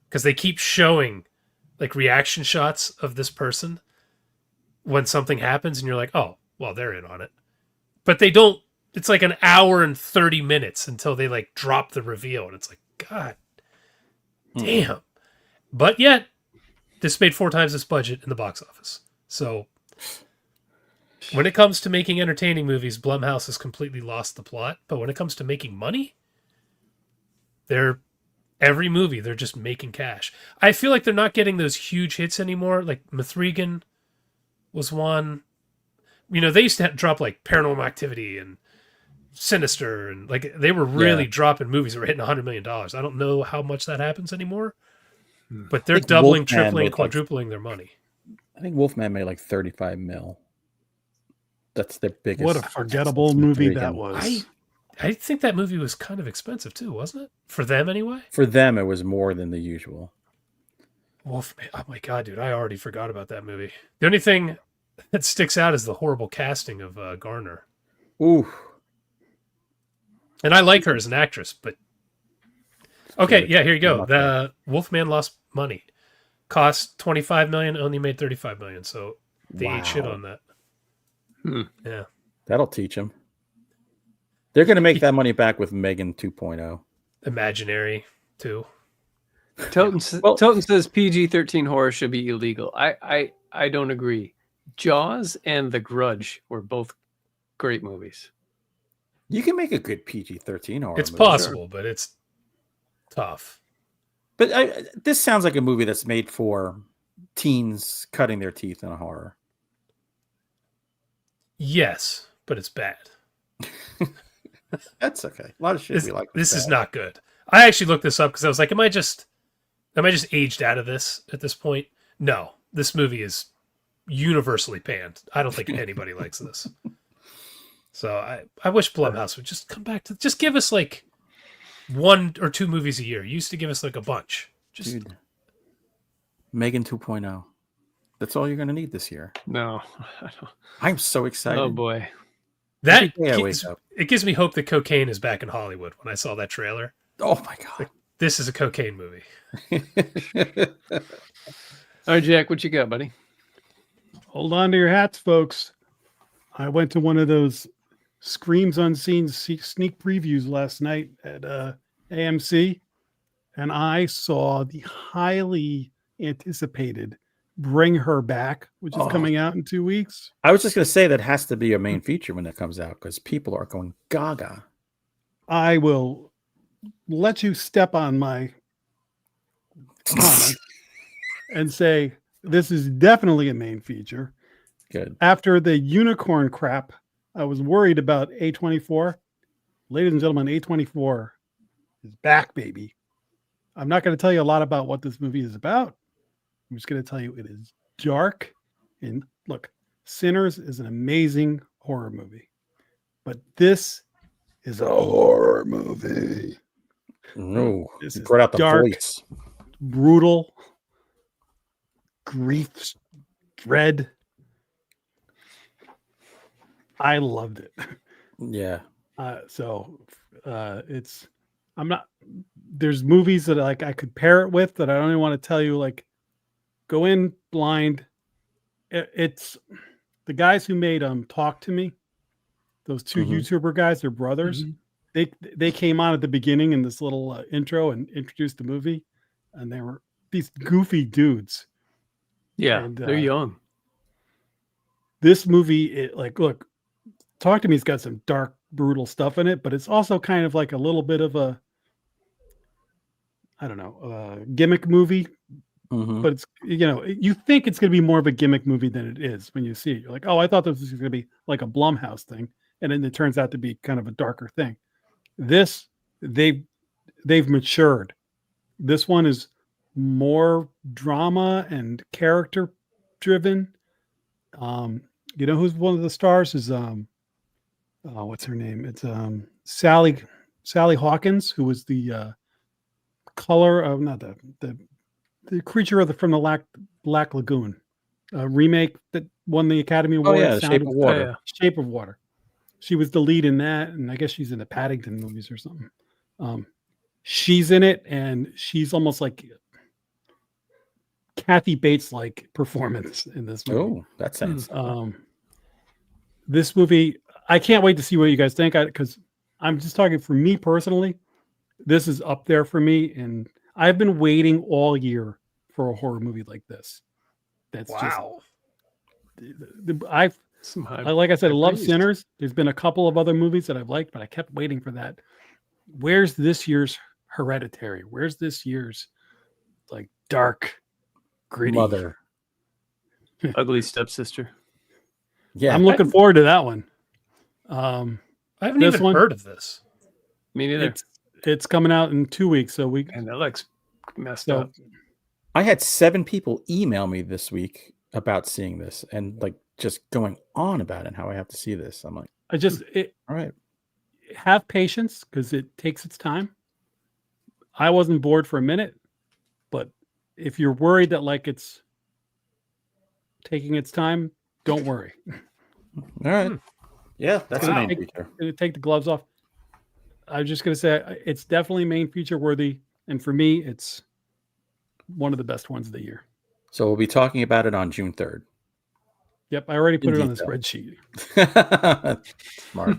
because they keep showing like reaction shots of this person when something happens, and you're like, oh, well, they're in on it. But they don't. It's like an hour and 30 minutes until they like drop the reveal, and it's like, God damn. But yet, this made 4 times its budget in the box office. So when it comes to making entertaining movies, Blumhouse has completely lost the plot. But when it comes to making money, every movie, they're just making cash. I feel like they're not getting those huge hits anymore. Like Mithrigan was one. You know, they used to drop like Paranormal Activity and Sinister, and like they were really dropping movies that were hitting $100 million. I don't know how much that happens anymore, but they're think doubling, Wolfman tripling, made, like, quadrupling their money. I think Wolfman made like 35 mil. That's their biggest. What a forgettable movie Mithrigan. that was. I think that movie was kind of expensive too, wasn't it? For them anyway. For them, it was more than the usual. Wolfman. Oh my God, dude. I already forgot about that movie. The only thing that sticks out is the horrible casting of Garner. Ooh. And I like her as an actress, but okay, yeah, here you go. Not The Wolfman lost money. Cost 25 million, only made 35 million. So they ate shit Wow. on that. Yeah. That'll teach them. They're going to make that money back with Megan 2.0. Imaginary too. Toten Well- Toten says PG-13 horror should be illegal. I don't agree. Jaws and The Grudge were both great movies. You can make a good PG-13 horror It's movie. possible, but it's tough. But this sounds like a movie that's made for teens cutting their teeth in a horror. Yes, but it's bad. That's okay. A lot of shit This, we like. this is bad. not good. I actually looked this up because I was like, am I just aged out of this at this point? No, this movie is universally panned. I don't think anybody likes this. So I wish Blumhouse would just come back to just give us like 1 or 2 movies a year. You used to give us like a bunch. Just Dude. Megan 2.0. That's all you're going to need this year. No. I don't. I'm so excited. Oh boy. that Every day I gives, wake up. it gives me hope that cocaine is back in Hollywood when I saw that trailer. Oh my God. This is a cocaine movie. All right, Jack, what you got, buddy? Hold on to your hats, folks. I went to one of those Screams Unseen sneak previews last night at AMC, and I saw the highly anticipated Bring Her Back, which is Oh. coming out in 2 weeks. I was just going to say that has to be a main feature when it comes out because people are going gaga. I will let you step on my comment and say this is definitely a main feature. Good. After the unicorn crap, I was worried about A24. Ladies and gentlemen, A24 is back, baby. I'm not going to tell you a lot about what this movie is about. I'm just going to tell you it is dark. And look, Sinners is an amazing horror movie, but this is a horror movie. No, This you is brought out the dark, voice. brutal, grief, dread. I loved it. Yeah. It's, I'm not, there's movies that like I could pair it with that I don't even want to tell you, like, go in blind. It's the guys who made Talk to Me, those 2 YouTuber guys, they're brothers. They came on at the beginning in this little intro and introduced the movie, and they were these goofy dudes. Yeah, And, they're young. This movie, look, Talk to Me's got some dark, brutal stuff in it, but it's also kind of like a little bit of a, I don't know, gimmick movie. But it's, you think it's going to be more of a gimmick movie than it is when you see it. You're like, oh, I thought this was going to be like a Blumhouse thing, and then it turns out to be kind of a darker thing. This, they've matured. This one is more drama and character driven. You know who's one of the stars is what's her name? It's Sally Hawkins, who was the color of not the creature from the Black Lagoon remake that won the Academy Award. Oh yeah, Shape of Water. Oh, yeah. Shape of Water. She was the lead in that, and I guess she's in the Paddington movies or something. She's in it, and she's almost like Kathy Bates like performance in this movie. Oh, that sounds. This movie, I can't wait to see what you guys think, because I'm just talking for me personally. This is up there for me, and I've been waiting all year for a horror movie like this. That's Wow. like I said, I love Sinners. There's been a couple of other movies that I've liked, but I kept waiting for that. Where's this year's Hereditary? Where's this year's like dark, gritty Mother? Ugly Stepsister. Yeah, I'm looking forward to that one. I haven't This even one- heard of this. Me neither. It's coming out in 2 weeks, so we. And that looks messed So up. I had 7 people email me this week about seeing this and like just going on about it and how I have to see this. I'm like, all right. Have patience because it takes its time. I wasn't bored for a minute, but if you're worried that like it's taking its time, don't worry. All right. Yeah, that's the main feature. Take the gloves off. I'm just going to say it's definitely main feature worthy. And for me, it's one of the best ones of the year. So we'll be talking about it on June 3rd. Yep. I already put In it on the detail. spreadsheet. Smart.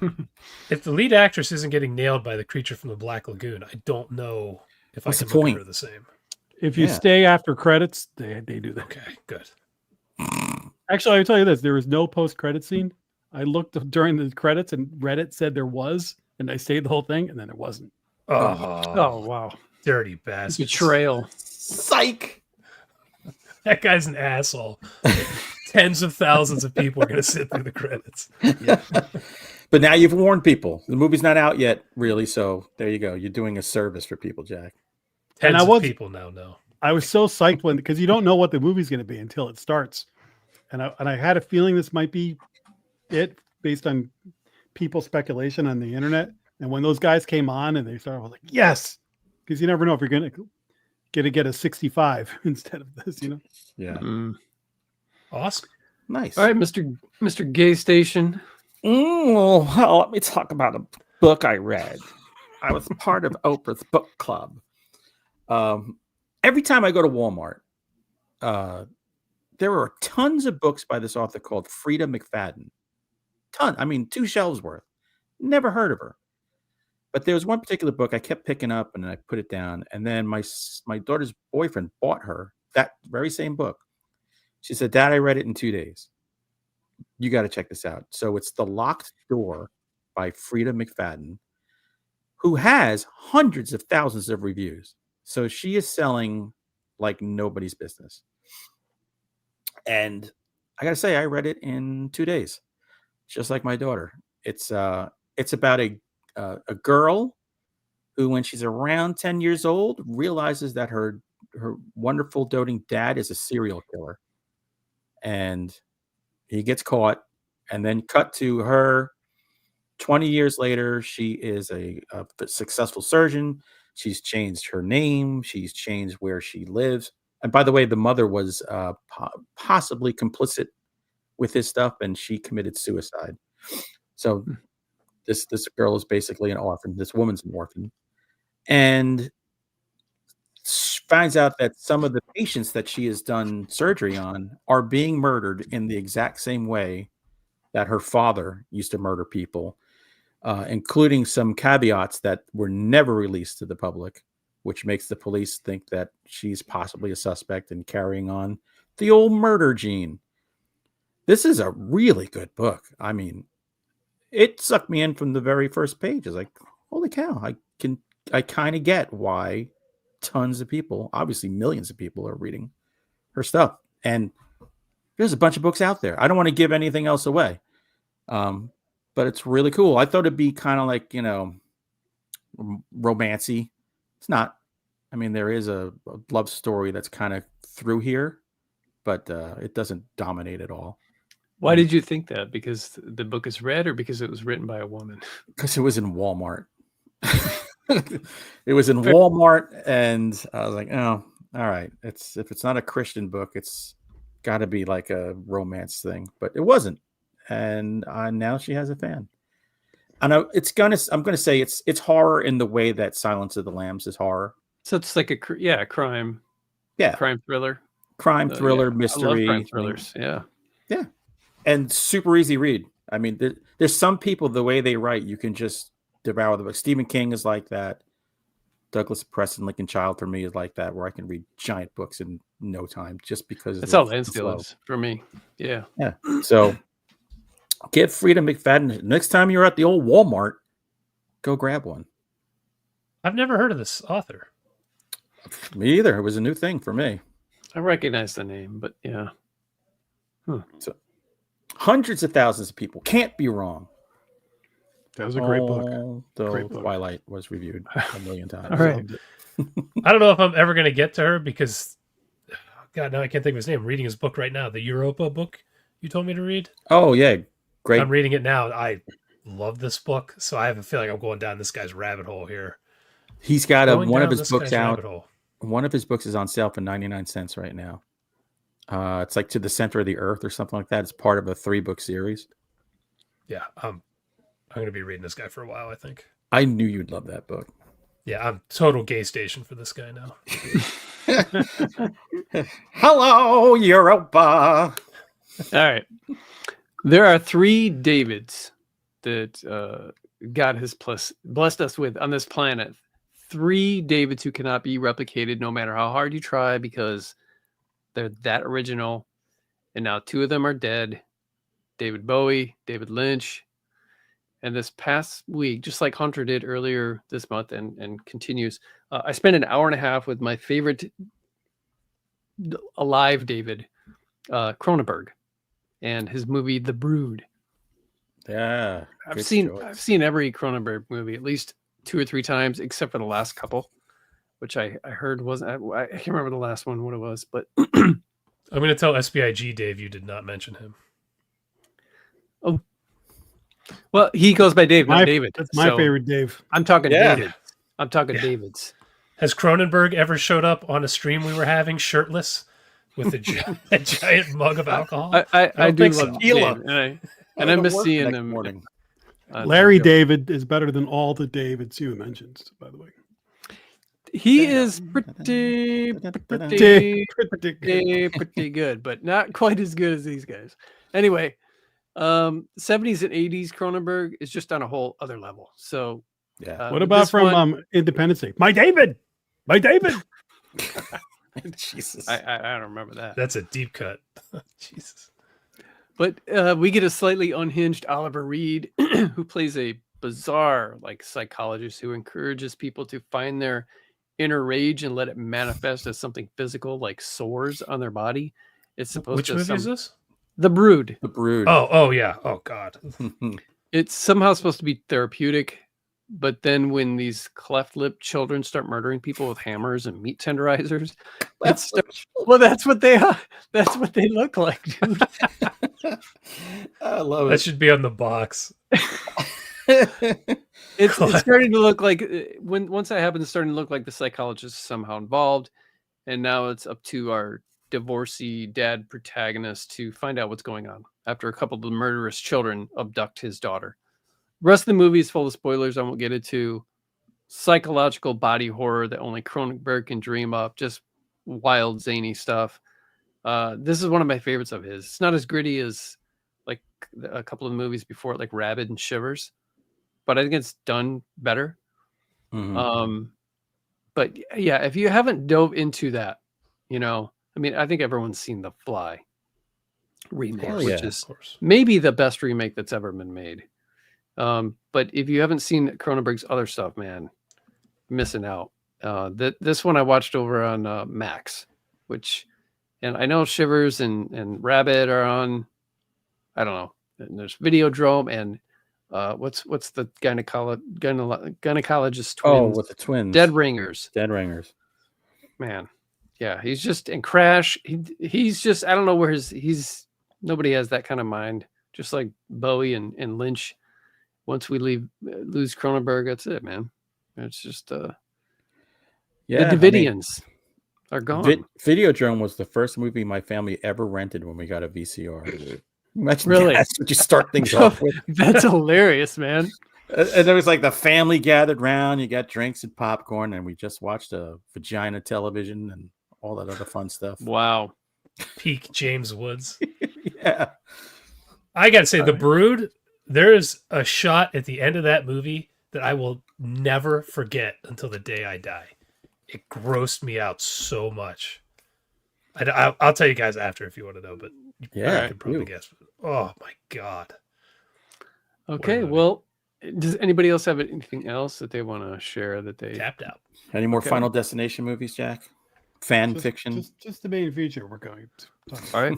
If the lead actress isn't getting nailed by the creature from the Black Lagoon, I don't know if What's I the can look point? at her the same. If you Yeah. stay after credits, they do that. Okay, good. Actually, I'll tell you this. There was no post-credit scene. I looked during the credits and Reddit said there was, and I stayed the whole thing, and then there wasn't. Oh, wow. Dirty bastard. Betrayal. Psych. That guy's an asshole. Tens of thousands of people are going to sit through the credits. But now you've warned people. The movie's not out yet, really. So there you go. You're doing a service for people, Jack. Tens I of was- people now know. I was so psyched because you don't know what the movie's going to be until it starts, and I had a feeling this might be it based on people's speculation on the internet. And when those guys came on and they started, I was like, yes, because you never know if you're going to get a 65 instead of this, you know. Yeah. Awesome. Nice. All right, Mr. Gay Station. Well, let me talk about a book I read. I was part of Oprah's book club. Every time I go to Walmart, there are tons of books by this author called Frieda McFadden. I mean, 2 shelves worth. Never heard of her. But there was one particular book I kept picking up and I put it down. And then my daughter's boyfriend bought her that very same book. She said, Dad, I read it in 2 days. You got to check this out. So it's The Locked Door by Frieda McFadden, who has hundreds of thousands of reviews. So she is selling like nobody's business. And I gotta say, I read it in 2 days, just like my daughter. It's about a girl who, when she's around 10 years old, realizes that her wonderful doting dad is a serial killer, and he gets caught. And then cut to her 20 years later. She is a successful surgeon. She's changed her name. She's changed where she lives. And by the way, the mother was possibly complicit with his stuff, and she committed suicide. So this girl is basically an orphan. This woman's an orphan, and she finds out that some of the patients that she has done surgery on are being murdered in the exact same way that her father used to murder people, including some caveats that were never released to the public, which makes the police think that she's possibly a suspect and carrying on the old murder gene. This is a really good book. I mean, it sucked me in from the very first page. It's like, holy cow, I kind of get why tons of people, obviously millions of people, are reading her stuff. And there's a bunch of books out there. I don't want to give anything else away. But it's really cool. I thought it'd be kind of like, romancy. It's not. I mean, there is a love story that's kind of through here, but it doesn't dominate at all. Why did you think that? Because the book is red, or because it was written by a woman? Because it was in Walmart. It was in Walmart, and I was like, oh, all right. If it's not a Christian book, it's got to be like a romance thing. But it wasn't. And now she has a fan. I know I'm gonna say it's horror in the way that Silence of the Lambs is horror. So it's like a crime, crime thriller, mystery. I love crime thrillers. Yeah, and super easy read. I mean, there's some people, the way they write, you can just devour the book. Stephen King is like that. Douglas Preston, Lincoln Child for me is like that, where I can read giant books in no time just because that's how Lansdale is for me. Yeah. So. Get Frieda McFadden. Next time you're at the old Walmart, go grab one. I've never heard of this author. Me either. It was a new thing for me. I recognize the name, but yeah. So, hundreds of thousands of people. Can't be wrong. That was a great book. Though Twilight was reviewed a million times. All right. I don't know if I'm ever going to get to her because, God, now I can't think of his name. I'm reading his book right now, the Europa book you told me to read. Oh, yeah. Great. I'm reading it now. I love this book, so I have a feeling I'm going down this guy's rabbit hole here. He's got one of his books out. One of his books is on sale for 99 cents right now. It's like To the Center of the Earth or something like that. It's part of a 3-book series. Yeah, I'm going to be reading this guy for a while, I think. I knew you'd love that book. Yeah, I'm total gay station for this guy now. Hello, Europa. All right. There are 3 Davids that God has blessed us with on this planet. 3 Davids who cannot be replicated no matter how hard you try, because they're that original. And now 2 of them are dead. David Bowie, David Lynch. And this past week, just like Hunter did earlier this month and continues, I spent an hour and a half with my favorite alive David, Cronenberg, and his movie The Brood. Yeah, I've seen every Cronenberg movie at least 2 or 3 times, except for the last couple, which I heard wasn't. I can't remember the last one what it was, but I'm going to tell SPIG Dave you did not mention him. Oh, well, he goes by Dave, not David. That's my favorite Dave. I'm talking David. I'm talking David's. Has Cronenberg ever showed up on a stream we were having shirtless with a giant mug of alcohol? I do love Dave, and I miss seeing him. Morning. Larry David is better than all the Davids you mentioned, by the way. He is pretty good, but not quite as good as these guys. Anyway, 70s and 80s Cronenberg is just on a whole other level. So yeah. What about from Independence Day? My David. Jesus. I don't remember that. That's a deep cut. Jesus. But we get a slightly unhinged Oliver Reed, who plays a bizarre psychologist who encourages people to find their inner rage and let it manifest as something physical, like sores on their body. It's supposed Which movie is this? The Brood. The Brood. Oh yeah. Oh God. It's somehow supposed to be therapeutic, but then when these cleft-lipped children start murdering people with hammers and meat tenderizers, that's what they are. That's what they look like, dude. I love That it. should be on the box. It's starting to look like once that happens, it's starting to look like the psychologist is somehow involved, and now it's up to our divorcee dad protagonist to find out what's going on after a couple of the murderous children abduct his daughter. The rest of the movie is full of spoilers. I won't get into psychological body horror that only Cronenberg can dream up. Just wild, zany stuff. This is one of my favorites of his. It's not as gritty as like a couple of the movies before it, like Rabid and Shivers, but I think it's done better. Mhm. But yeah, if you haven't dove into that, I mean, I think everyone's seen The Fly remake, Hell which yeah. is Of course. maybe the best remake that's ever been made. But if you haven't seen Cronenberg's other stuff, man, you're missing out. This one I watched over on Max, and I know Shivers and Rabbit are on, I don't know. And there's Videodrome and what's the gynecologist twins? Oh, with the twins. Dead Ringers. Dead Ringers. Man. Yeah, he's just in Crash. He's just, I don't know where nobody has that kind of mind. Just like Bowie and Lynch. Once we lose Cronenberg, that's it, man. It's just the Davidians are gone. Videodrome was the first movie my family ever rented when we got a VCR. Imagine Really? that's what you start things off with. That's hilarious, man. And there was like the family gathered round. You got drinks and popcorn, and we just watched a vagina television and all that other fun stuff. Wow. Peak James Woods. Yeah. I gotta say, The Brood, there's a shot at the end of that movie that I will never forget until the day I die. It grossed me out so much. I'll tell you guys after if you want to know, but you can probably guess. Oh my God. Okay, well, does anybody else have anything else that they want to share that they tapped out? Any more Final Destination movies, Jack? Fiction? Just the main feature we're going to talk about. All right.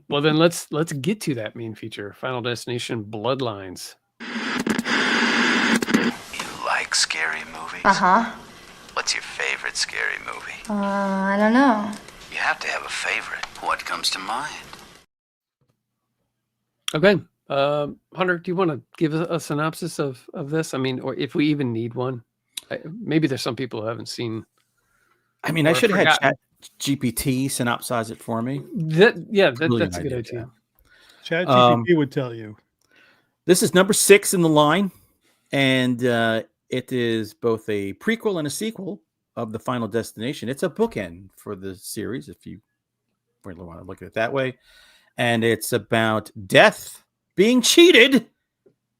Well, then let's get to that main feature, Final Destination Bloodlines. You like scary movies? Uh-huh. What's your favorite scary movie? I don't know. You have to have a favorite. What comes to mind? Okay. Hunter, do you want to give a synopsis of this? I mean, or if we even need one. Maybe there's some people who haven't seen. I mean, I should have had Chat GPT synopsize it for me. That's a good idea. Chat GPT would tell you. This is number 6 in the line, and it is both a prequel and a sequel of the Final Destination. It's a bookend for the series, if you really want to look at it that way. And it's about death being cheated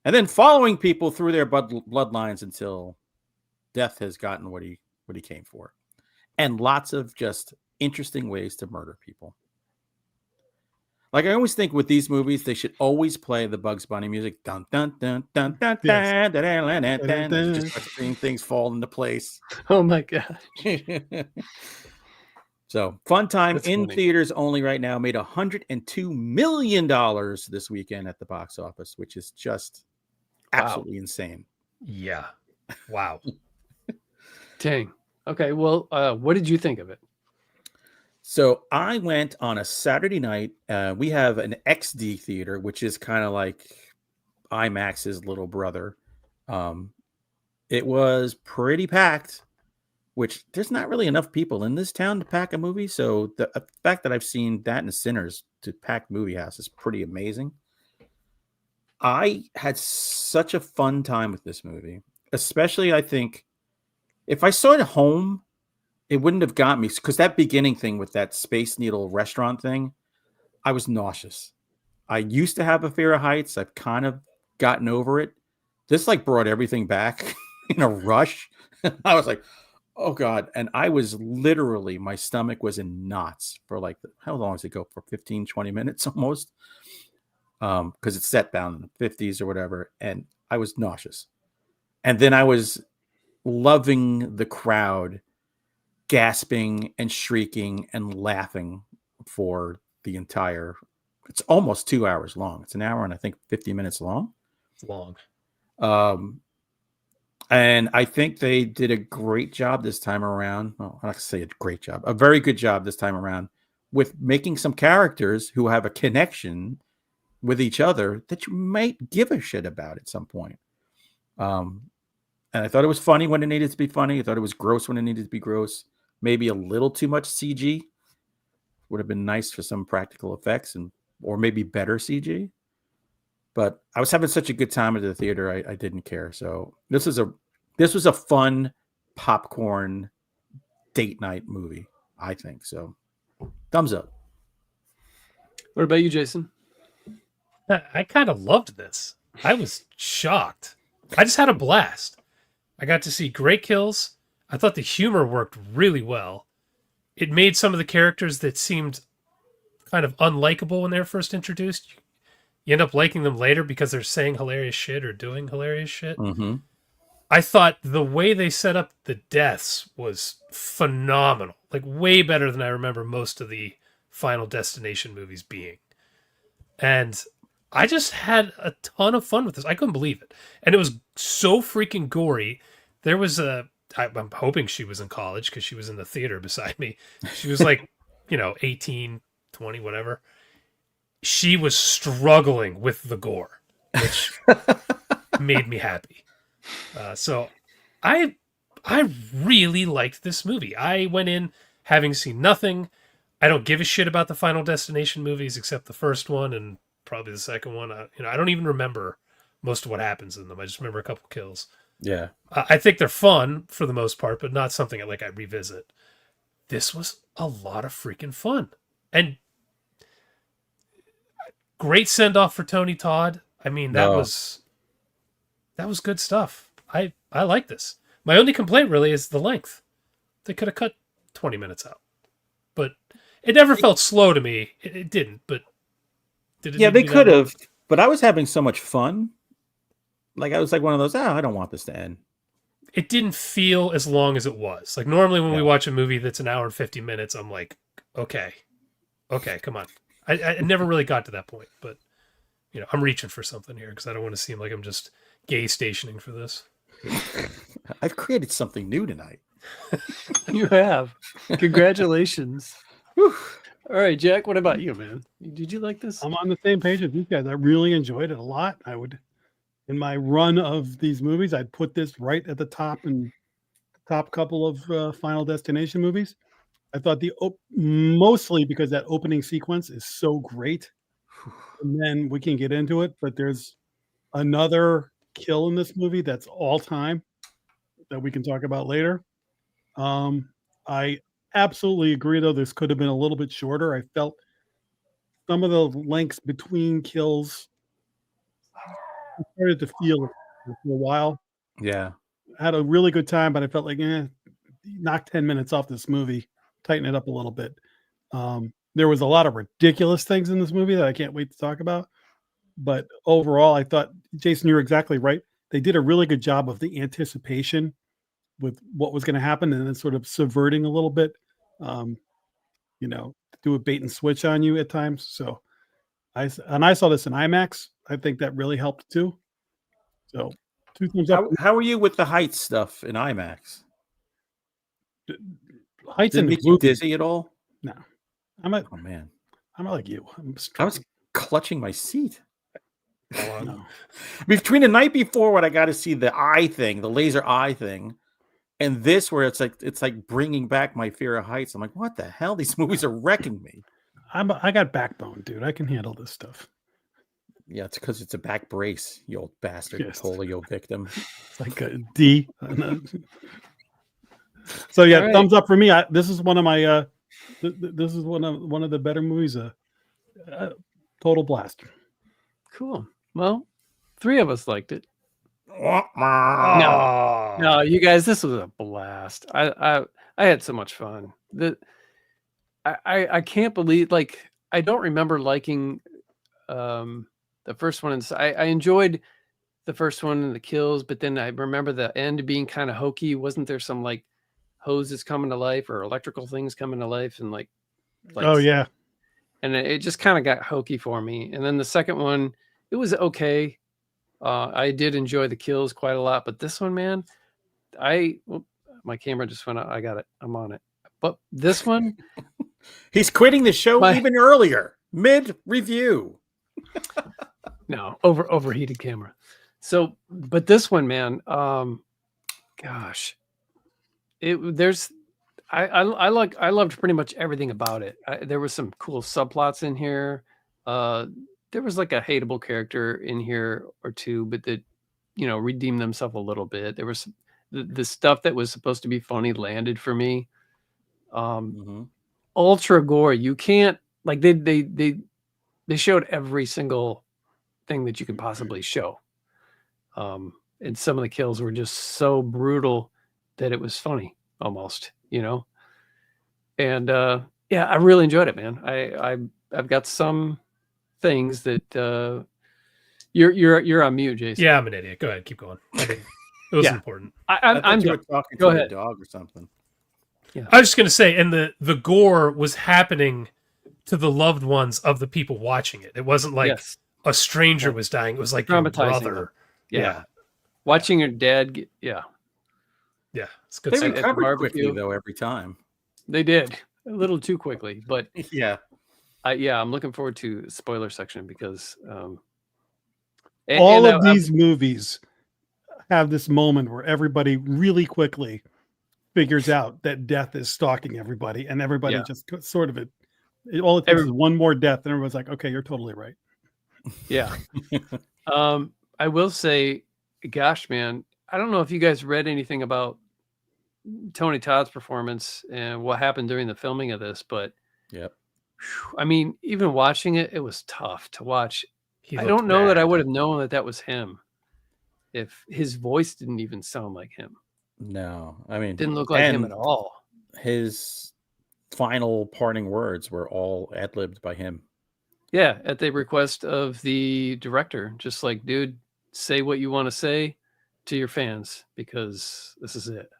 and then following people through their bloodlines until death has gotten what he came for. And lots of just interesting ways to murder people. Like I always think with these movies, they should always play the Bugs Bunny music. Dun dun dun dun dun dun dun dun dun. Just like seeing things fall into place. Oh my god! So fun time. That's in funny. Theaters only right now. Made $102 million this weekend at the box office, which is just absolutely insane. Yeah. Wow. Dang. Okay. Well, what did you think of it? So I went on a Saturday night. We have an XD theater, which is kind of like IMAX's little brother. It was pretty packed, which there's not really enough people in this town to pack a movie. So the fact that I've seen that in Sinners to pack movie house is pretty amazing. I had such a fun time with this movie, especially I think if I saw it at home, it wouldn't have got me because that beginning thing with that Space Needle restaurant thing, I was nauseous. I used to have a fear of heights. I've kind of gotten over it. This like brought everything back in a rush. I was like, oh God. And I was literally, my stomach was in knots for like, how long does it go? For 15, 20 minutes almost. Because it's set down in the 50s or whatever. And I was nauseous. And then I was loving the crowd gasping and shrieking and laughing for the entire it's almost 2 hours long. It's an hour and I think 50 minutes long. It's long. And I think they did a great job this time around. Well, I'm not gonna say a great job, a very good job this time around with making some characters who have a connection with each other that you might give a shit about at some point. And I thought it was funny when it needed to be funny. I thought it was gross when it needed to be gross. Maybe a little too much CG would have been nice for some practical effects or maybe better CG. But I was having such a good time at the theater, I didn't care. So this was a fun popcorn date night movie, I think. So thumbs up. What about you, Jason? I kind of loved this. I was shocked. I just had a blast. I got to see great kills. I thought the humor worked really well. It made some of the characters that seemed kind of unlikable when they were first introduced. You end up liking them later because they're saying hilarious shit or doing hilarious shit. Mm-hmm. I thought the way they set up the deaths was phenomenal. Like way better than I remember most of the Final Destination movies being. And I just had a ton of fun with this. I couldn't believe it. And it was so freaking gory. There was I'm hoping she was in college because she was in the theater beside me. She was like, 18, 20, whatever. She was struggling with the gore, which made me happy. So I really liked this movie. I went in having seen nothing. I don't give a shit about the Final Destination movies except the first one and probably the second one. I don't even remember most of what happens in them. I just remember a couple kills. Yeah. I think they're fun for the most part, but not something I revisit. This was a lot of freaking fun. And great send-off for Tony Todd. I mean, that was good stuff. I like this. My only complaint really is the length. They could have cut 20 minutes out. But it never felt slow to me. It didn't, but did it? Yeah, they could have, but I was having so much fun. Like I was like one of those, I don't want this to end. It didn't feel as long as it was. Like normally when we watch a movie that's an hour and 50 minutes, I'm like, okay, come on. I never really got to that point, but I'm reaching for something here because I don't want to seem like I'm just gay stationing for this. I've created something new tonight. You have. Congratulations. All right, Jack, what about you, man? Did you like this? I'm on the same page with these guys. I really enjoyed it a lot. I would, in my run of these movies, I'd put this right at the top and top couple of Final Destination movies. I thought mostly because that opening sequence is so great. And then we can get into it, but there's another kill in this movie that's all time that we can talk about later. I absolutely agree, though. This could have been a little bit shorter. I felt some of the lengths between kills I started to feel it for a while. Yeah. I had a really good time, but I felt like, knock 10 minutes off this movie, tighten it up a little bit. There was a lot of ridiculous things in this movie that I can't wait to talk about. But overall, I thought, Jason, you're exactly right. They did a really good job of the anticipation with what was going to happen and then sort of subverting a little bit, do a bait and switch on you at times. So I saw this in IMAX. I think that really helped too. So 2 thumbs up. How are you with the heights stuff in IMAX? Heights Did it make you dizzy at all? No. Oh man. I'm not like you. I was clutching my seat. No. Between the night before when I got to see the eye thing, the laser eye thing, and this where it's like bringing back my fear of heights. I'm like, what the hell? These movies are wrecking me. I got backbone, dude. I can handle this stuff. Yeah, it's because it's a back brace, you old bastard, Yes. polio victim. It's like a D. So yeah, All right. thumbs up for me. This is one of my. This is one of the better movies. Total blast. Cool. Well, 3 of us liked it. No. No, you guys, this was a blast. I had so much fun. I can't believe, I don't remember liking the first one. I enjoyed the first one and the kills, but then I remember the end being kind of hokey. Wasn't there some hoses coming to life or electrical things coming to life and oh yeah. and it just kind of got hokey for me. And then the second one, it was okay. I did enjoy the kills quite a lot, but this one, man, my camera just went out. I got it. I'm on it. But this one, He's quitting the show My- even earlier, mid-review. no, overheated camera. So, but this one, man, gosh, I loved pretty much everything about it. There was some cool subplots in here. There was like a hateable character in here or two, but that, redeemed themselves a little bit. There was the stuff that was supposed to be funny landed for me. Ultra gore. You can't, like, they showed every single thing that you could possibly show. And some of the kills were just so brutal that it was funny almost, and I really enjoyed it, man. I've got some things that you're on mute, Jason. Yeah, I'm an idiot. Go ahead, keep going. It was important. I'm done. talking Go to ahead. a dog or something. I was just gonna say, and the gore was happening to the loved ones of the people watching it. It wasn't like Yes. a stranger was dying. It was like your Traumatizing brother. them. Yeah. Watching your dad get, Yeah, it's good They stuff. at the recovered quickly barbecue. though every time. they did a little too quickly, but Yeah. I'm looking forward to the spoiler section because All and of these movies have this moment where everybody really quickly figures out that death is stalking everybody, and everybody Yeah. just sort of all it takes is one more death, and everyone's like, "Okay, you're totally right." Yeah. I will say, gosh, man, I don't know if you guys read anything about Tony Todd's performance and what happened during the filming of this, but Yep. I mean, even watching it, it was tough to watch. He I looked don't know that I bad. would have known that was him if his voice didn't even sound like him. No, I mean, Didn't look like him and at all. His final parting words were all ad-libbed by him. Yeah, at the request of the director, just like, dude, say what you want to say to your fans because this is it.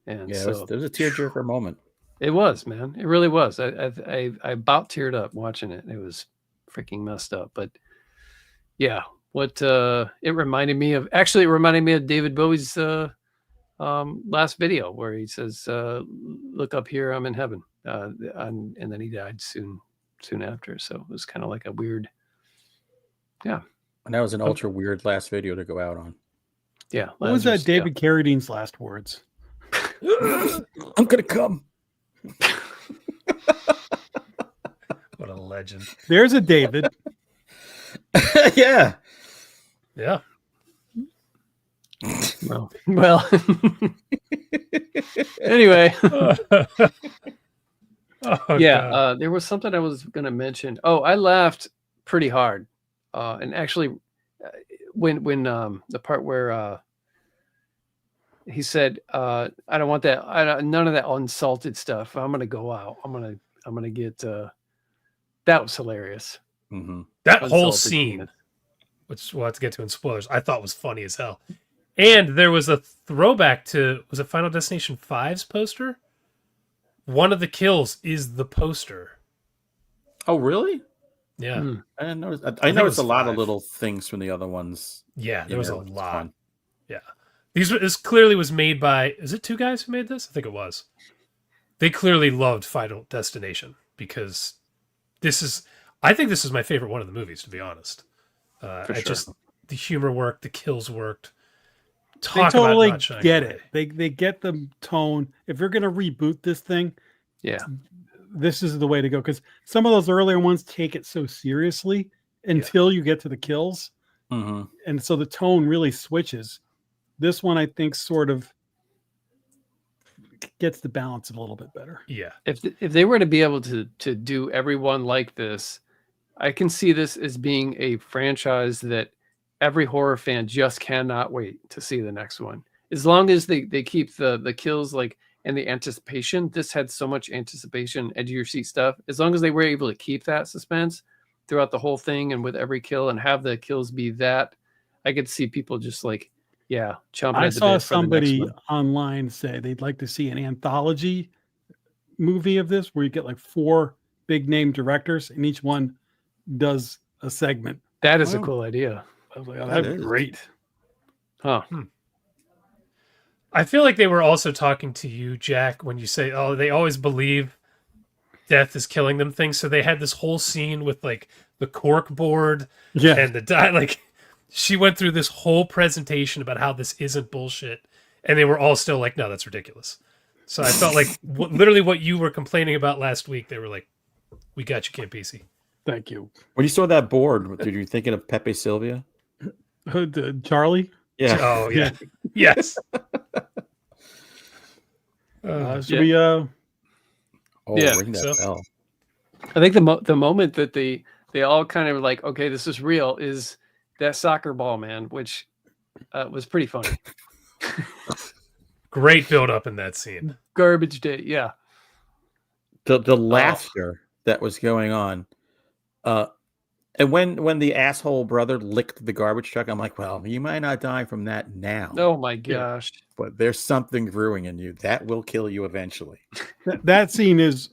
And Yeah, so it was a tearjerker moment. it was, man. It really was. I about teared up watching it. It was freaking messed up. But yeah, what it reminded me of David Bowie's last video where he says, look up here, I'm in heaven. And then he died soon after. So it was kind of like a weird, And that was an ultra weird last video to go out on. yeah. What was that Lazarus, David Carradine's last words? I'm gonna come. What a legend. There's a David. Yeah. Yeah. Well, anyway, God. there was something I was going to mention. Oh, I laughed pretty hard. And actually, when the part where he said, "I don't want that. None of that unsalted stuff. I'm going to go out. I'm going to get." That was hilarious. Mm-hmm. That whole Unsalted scene, peanut. which we'll have to get to in spoilers, I thought was funny as hell. And there was a throwback to, was it Final Destination 5's poster? One of the kills is the poster. Oh, really? Yeah. Hmm. I didn't notice. I think it noticed was a lot 5. of little things from the other ones. Yeah, there in was there, a which is lot. fun. Yeah. This clearly was made by, is it 2 guys who made this? I think it was. They clearly loved Final Destination because I think this is my favorite one of the movies, to be honest. For sure. Just, the humor worked, the kills worked. They Talk about totally not shying get away. it. They get the tone. If you're gonna reboot this thing, Yeah. this is the way to go. Because some of those earlier ones take it so seriously until you get to the kills, Mm-hmm. and so the tone really switches. This one, I think, sort of gets the balance a little bit better. Yeah. If they were to be able to do everyone like this, I can see this as being a franchise that every horror fan just cannot wait to see the next one. As long as they keep the kills like and the anticipation. This had so much anticipation, edge of your seat stuff. As long as they were able to keep that suspense throughout the whole thing and with every kill and have the kills be that, I could see people just like, yeah, chomping I at the saw bit for the next somebody one. online say they'd like to see an anthology movie of this where you get like 4 big name directors, and each one does a segment. That is a Wow. cool idea. I was like, oh, That that'd be is. great. Huh. I feel like they were also talking to you, Jack, when you say, "Oh, they always believe death is killing them." Things. So they had this whole scene with like the cork board Yeah. and the die. Like she went through this whole presentation about how this isn't bullshit, and they were all still like, "No, that's ridiculous." So I felt like literally what you were complaining about last week. They were like, "We got you, Camp PC." Thank you. When you saw that board, did you thinking of Pepe Sylvia? Charlie? Yeah. Oh yeah, yes. Should we Oh, Yeah, ring that so- bell. I think the moment that they all kind of like, okay, this is real, is that soccer ball, man, which was pretty funny. Great build up in that scene. Garbage day, yeah. The laughter that was going on. And when the asshole brother licked the garbage truck, I'm like, well, you might not die from that now. Oh my gosh. But there's something brewing in you that will kill you eventually. that scene is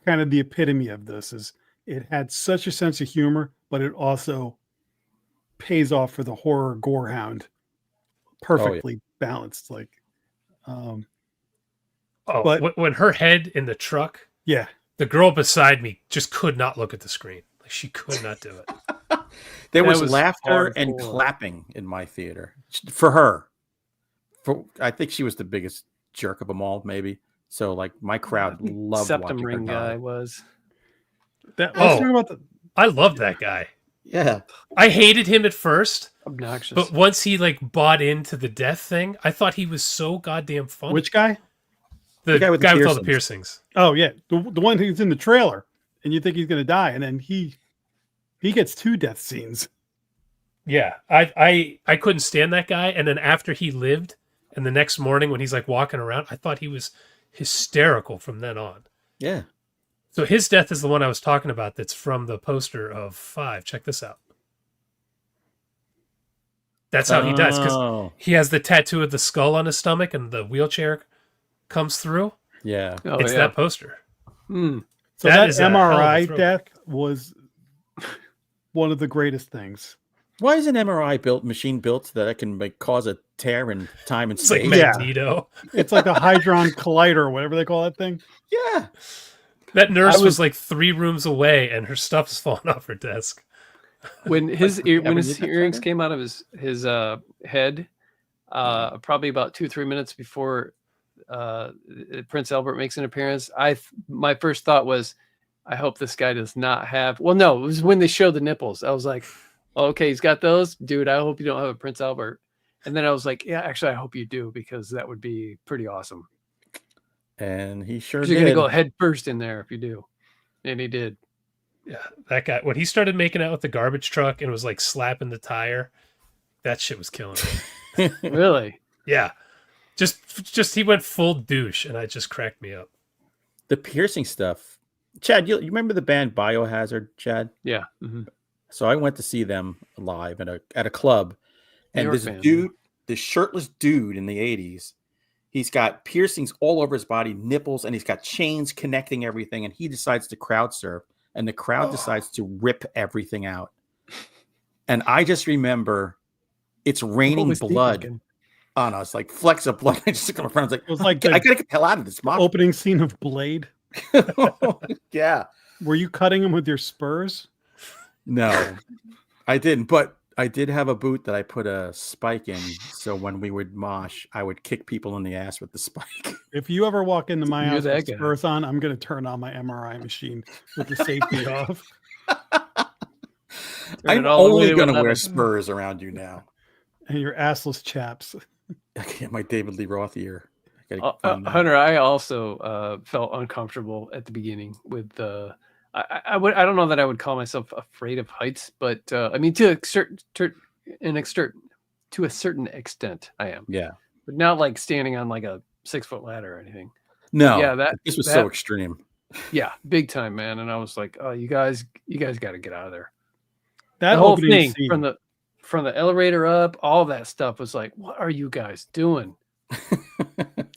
kind of the epitome of this. Is it had such a sense of humor, but it also pays off for the horror gore hound. Perfectly balanced. Like, but when her head in the truck, yeah, the girl beside me just could not look at the screen. Like she could not do it. There That was was laughter and hardcore. clapping in my theater for her. I think she was the biggest jerk of them all, maybe. So like my crowd loved Septum watching her ring guy die. was. let's Oh. talk about the I loved that guy. Yeah. I hated him at first, Obnoxious. but once he like bought into the death thing, I thought he was so goddamn funny. which guy? the guy with the with all the piercings. piercings? Oh yeah, the one who's in the trailer, and you think he's going to die, and then he gets 2 death scenes. Yeah, I couldn't stand that guy. And then after he lived, and the next morning when he's like walking around, I thought he was hysterical from then on. Yeah. So his death is the one I was talking about. That's from the poster of 5. Check this out. That's how he dies, because Oh, he has the tattoo of the skull on his stomach, and the wheelchair comes through. yeah. Oh, It's yeah. that poster. Hmm. So That that, is a hell of a MRI throwback. death was one of the greatest things. Why is an MRI machine built so that it can cause a tear in time and It's like space? Magneto. It's like a Hydron Collider, or whatever they call that thing. Yeah. That nurse I was was- like 3 rooms away, and her stuff is falling off her desk. When his Ever when his did that, earrings Trevor? came out of his head, probably about 2-3 minutes before Prince Albert makes an appearance, my first thought was, I hope this guy does not have. Well, no, it was when they showed the nipples. I was like, oh, okay, he's got those, dude. I hope you don't have a Prince Albert. And then I was like, yeah, actually, I hope you do, because that would be pretty awesome. And he sure 'Cause did. you're gonna go head first in there if you do, and he did. Yeah, that guy, when he started making out with the garbage truck and was like slapping the tire, that shit was killing me. Really? Yeah. Just he went full douche, and it just cracked me up. The piercing stuff. Chad, you remember the band Biohazard, Chad? Yeah. Hmm. So I went to see them live at a club, New and York this band, dude, this shirtless dude in the 80s, he's got piercings all over his body, nipples, and he's got chains connecting everything, and he decides to crowd surf, and the crowd decides to rip everything out. And I just remember it's raining was he blood thinking? on us, like flecks of blood. I just look at my friend, I was like, It was like I the gotta get the hell out of this. Mom. opening scene of Blade. Yeah. Were you cutting him with your spurs? No, I didn't. But I did have a boot that I put a spike in. So when we would mosh, I would kick people in the ass with the spike. If you ever walk into my You're house that with guy. spurs on, I'm going to turn on my MRI machine with the safety off. Turn I'm it all the way only to going to 11. wear spurs around you now. And your assless chaps. I get my David Lee Roth ear. I gotta find that. Hunter, I also felt uncomfortable at the beginning with I don't know that I would call myself afraid of heights, but I mean to a certain extent, I am. Yeah. But not like standing on like a 6-foot ladder or anything. No. Yeah, this was that- so extreme. Yeah, big time, man. And I was like, oh, you guys got to get out of there. That The whole opening thing scene, from the elevator up, all that stuff was like, what are you guys doing? And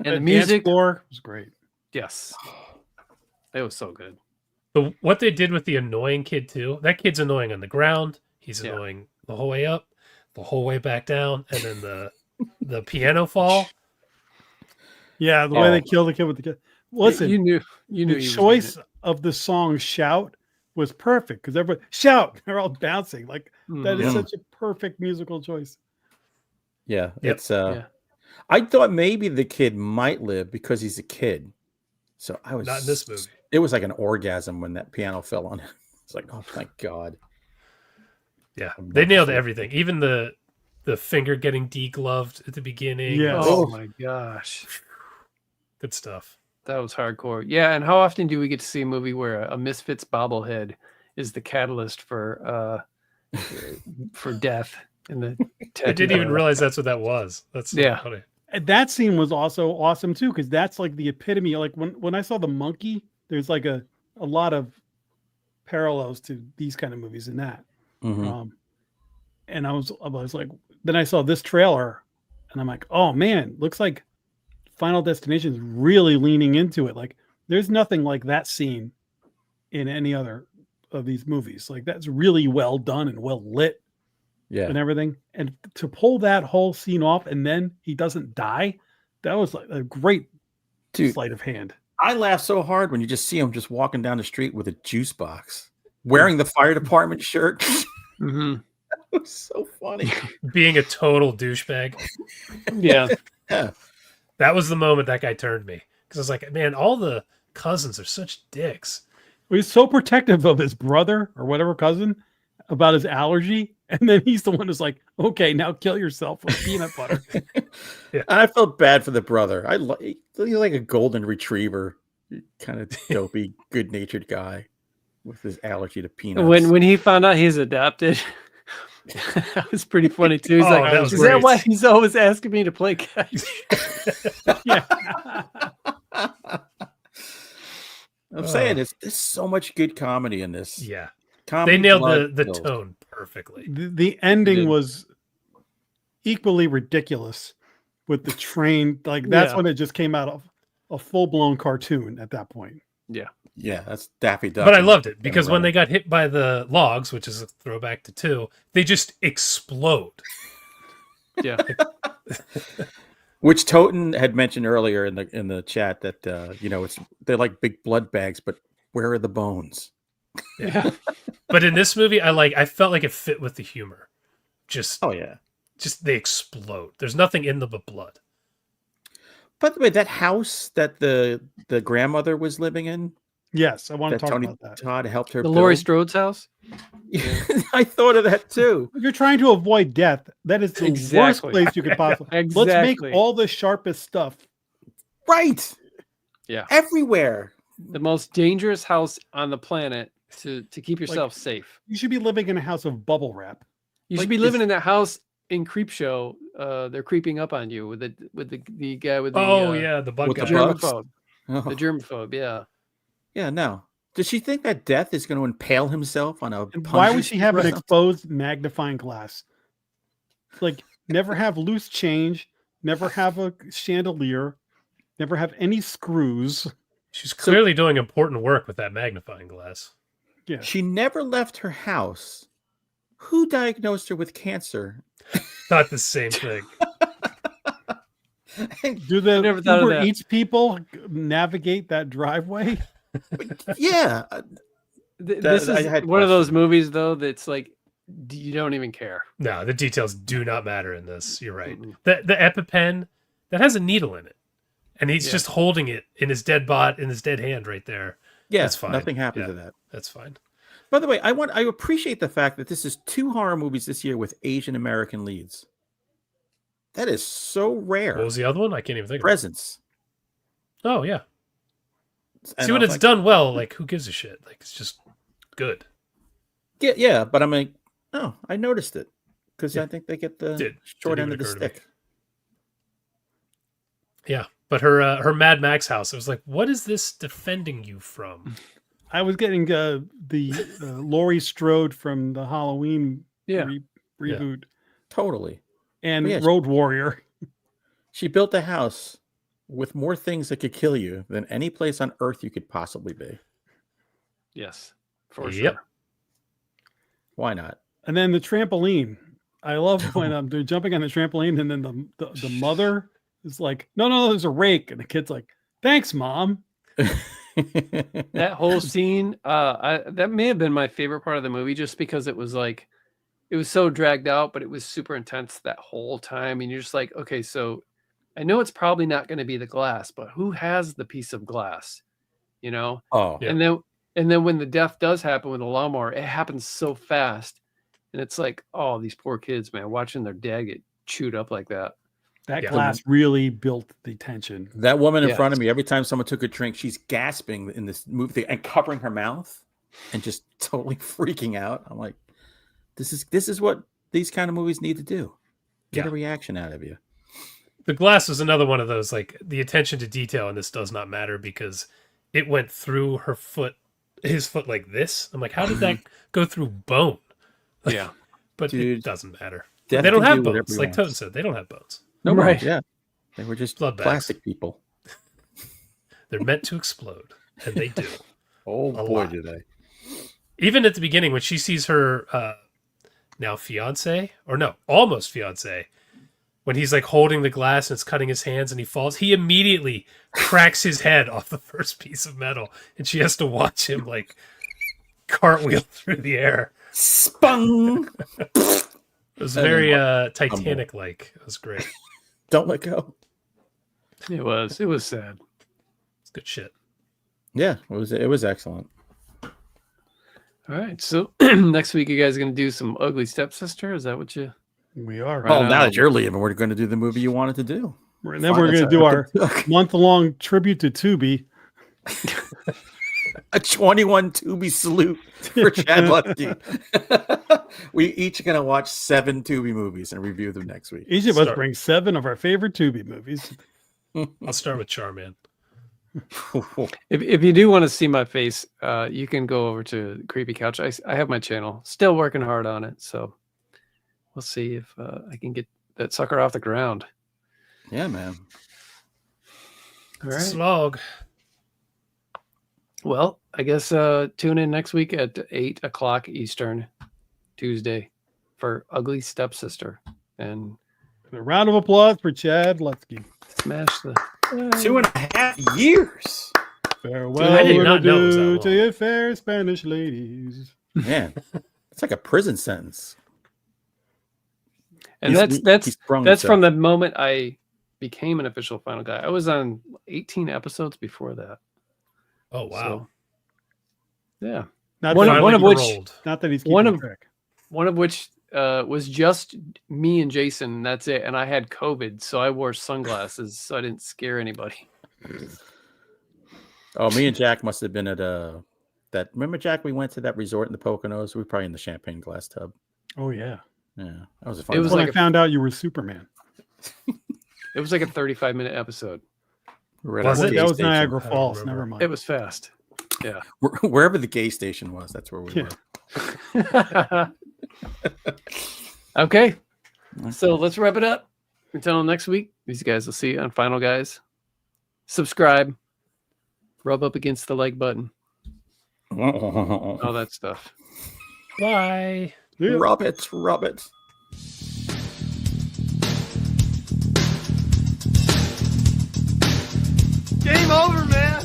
the dance music, floor was great. yes, it was so good. But what they did with the annoying kid too, that kid's annoying on the ground. He's Yeah. annoying the whole way up, the whole way back down, and then the piano fall. Yeah, the way they killed the kid with the kid. Listen, you knew the he was choice gonna- of the song "Shout" was perfect because everybody shout. They're all bouncing. Like that is Mhm. such a perfect musical choice. Yeah, Yep. it's Yeah. I thought maybe the kid might live because he's a kid. So I was Not in this movie. It was like an orgasm when that piano fell on him. It's like, oh thank God. Yeah, I'm they not nailed sure. everything. Even the finger getting degloved at the beginning. Yes. Oh my gosh. Good stuff. That was hardcore. Yeah, and how often do we get to see a movie where a Misfits bobblehead is the catalyst for death in the I didn't even realize that's what that was. That's so Yeah. funny. And that scene was also awesome too because that's like the epitome. Like when I saw the monkey, there's like a lot of parallels to these kind of movies in that. Mhm. And I was like, then I saw this trailer, and I'm like, oh man, looks like Final Destination is really leaning into it. Like, there's nothing like that scene in any other of these movies. Like, that's really well done and well lit Yeah. and everything. And to pull that whole scene off, and then he doesn't die, that was like a great Dude, sleight of hand. I laughed so hard when you just see him just walking down the street with a juice box, wearing the fire department shirt. Mhm. It was so funny. Being a total douchebag. Yeah. Yeah. That was the moment that guy turned me. Because I was like, man, all the cousins are such dicks. He's so protective of his brother or whatever cousin about his allergy. And then he's the one who's like, okay, now kill yourself with peanut butter. And I felt bad for the brother. He's like a golden retriever, kind of dopey, good-natured guy with his allergy to peanuts. When he found out he's adopted, that was pretty funny too. He's Oh, like, that was is that great. why he's always asking me to play catch? Yeah. I'm saying there's so much good comedy in this. Yeah. Comedy, They nailed blood, the kills. tone perfectly. The ending did. was equally ridiculous with the train. Like that's Yeah. when it just came out of a full-blown cartoon at that point. Yeah, that's Daffy Duck. But I and- loved it and because when running. they got hit by the logs, which is a throwback to 2, they just explode. Yeah. Which Toten had mentioned earlier in the chat that they're like big blood bags, but where are the bones? Yeah. But in this movie, I felt like it fit with the humor. Just Oh yeah. they explode. There's nothing in them but blood. By the way, that house that the grandmother was living in, Yes, I want to that talk Tony about that. Todd helped her The Laurie build. Strode's house. I thought of that too. If you're trying to avoid death, that is the Exactly. worst place you could possibly. Let's Exactly. make all the sharpest stuff. Right. Yeah. Everywhere. The most dangerous house on the planet to keep yourself safe. You should be living in a house of bubble wrap. You Like, should be living in that house in Creepshow. They're creeping up on you with the guy with the The bug with guy. the bugs? germaphobe. Oh. The germaphobe, yeah. Yeah, no. Does she think that Death is going to impale himself on a And why would puncher's she have an breast? exposed magnifying glass? Like, never have loose change, never have a chandelier, never have any screws. She's clearly doing important work with that magnifying glass. Yeah. She never left her house. Who diagnosed her with cancer? Not the same thing. Do the never thought of Uber that. Eats people navigate that driveway? Yeah. This I is had one of those questions. movies though that's like you don't even care. No, the details do not matter in this. You're right. Mm-mm. The EpiPen that has a needle in it, and he's Yeah. just holding it in his dead hand right there. Yeah, That's fine. nothing happened Yeah. to that. That's fine. By the way, I appreciate the fact that this is 2 horror movies this year with Asian American leads. That is so rare. What was the other one? I can't even think of it. Presence. Oh yeah. And See, I when was it's like, done well, like who gives a shit? Like it's just good. Yeah, but I'm like, oh, I noticed it because Yeah. I think they get the Didn't short end even of the occur to me. stick. Yeah, but her Mad Max house. It was like, what is this defending you from? I was getting the Laurie Strode from the Halloween Yeah. reboot Totally. and Oh, yeah. Road Warrior. She built a house with more things that could kill you than any place on earth you could possibly be. Yes, for Yep. sure. Why not? And then the trampoline. I love when they're jumping on the trampoline, and then the mother is like, no, there's a rake, and the kid's like, thanks, Mom. That whole scene, that may have been my favorite part of the movie, just because it was like, it was so dragged out, but it was super intense that whole time. And you're just like, okay, so I know it's probably not going to be the glass, but who has the piece of glass, you know? Oh, Yeah. And then when the death does happen with the lawnmower, it happens so fast. And it's like, oh, these poor kids, man, watching their dad get chewed up like that. That Yeah. glass really built the tension. that woman in Yes. front of me, every time someone took a drink, she's gasping in this movie and covering her mouth and just totally freaking out. I'm like, this is what these kind of movies need to do. Get a Yeah. reaction out of you. The glass is another one of those, like, the attention to detail in this does not matter because it went through his foot like this. I'm like, how did that go through bone? Yeah. But Dude, it doesn't matter. Death They don't can have do whatever bones. he Like wants. Toad said, they don't have bones. No, Right. right? Yeah, they were just Blood bags. plastic people. They're meant to explode, and they do. Oh A boy, lot. do they! Even at the beginning, when she sees her now fiance, or no, almost fiance, when he's like holding the glass and it's cutting his hands and he falls, he immediately cracks his head off the first piece of metal, and she has to watch him like cartwheel through the air. Spung. It was very Titanic-like. It was great. Don't let go. It was sad. It's good shit. Yeah, it was excellent. All right. So next week, you guys are going to do some Ugly Stepsister. Is that what you? We are. Right Well, on. now that you're leaving, we're going to do the movie you wanted to do. And then we're going to do our month-long tribute to Tubi. A 21 Tubi salute for Chad Lusky. We each going to watch 7 Tubi movies and review them next week. Each of us Start. brings 7 of our favorite Tubi movies. I'll start with Charman. If you do want to see my face, you can go over to Creepy Couch. I have my channel. Still working hard on it. So we'll see if I can get that sucker off the ground. Yeah, man. All right. Slog. Well, I guess tune in next week at 8 o'clock Eastern, Tuesday, for Ugly Stepsister. And A round of applause for Chad Lutsky. smash the... 2.5 years. Farewell I did not know it was that long. to you fair Spanish ladies. Man, it's like a prison sentence. And He that's sprung from himself. the moment I became an official Final Guy. I was on 18 episodes before that. Oh, wow. So, yeah. Not One- that, Finally one of which- rolled. not that he's one keeping of- track. One of which was just me and Jason. And that's it. And I had COVID, so I wore sunglasses so I didn't scare anybody. Oh, me and Jack must have been at that. Remember, Jack? We went to that resort in the Poconos. We were probably in the champagne glass tub. Oh, yeah. Yeah, that was a fun. It was time. When like I found out you were Superman. It was like a 35-minute episode. We were at Was a it? gay That was station. Niagara I don't Falls. remember. Never mind. It was fast. Yeah. Wherever the gay station was, that's where we Yeah. were. Okay. So let's wrap it up. Until next week, these guys will see you on Final Guys. Subscribe. Rub up against the like button. All that stuff. Bye. Yeah. Rub it, rub it. Game over, man.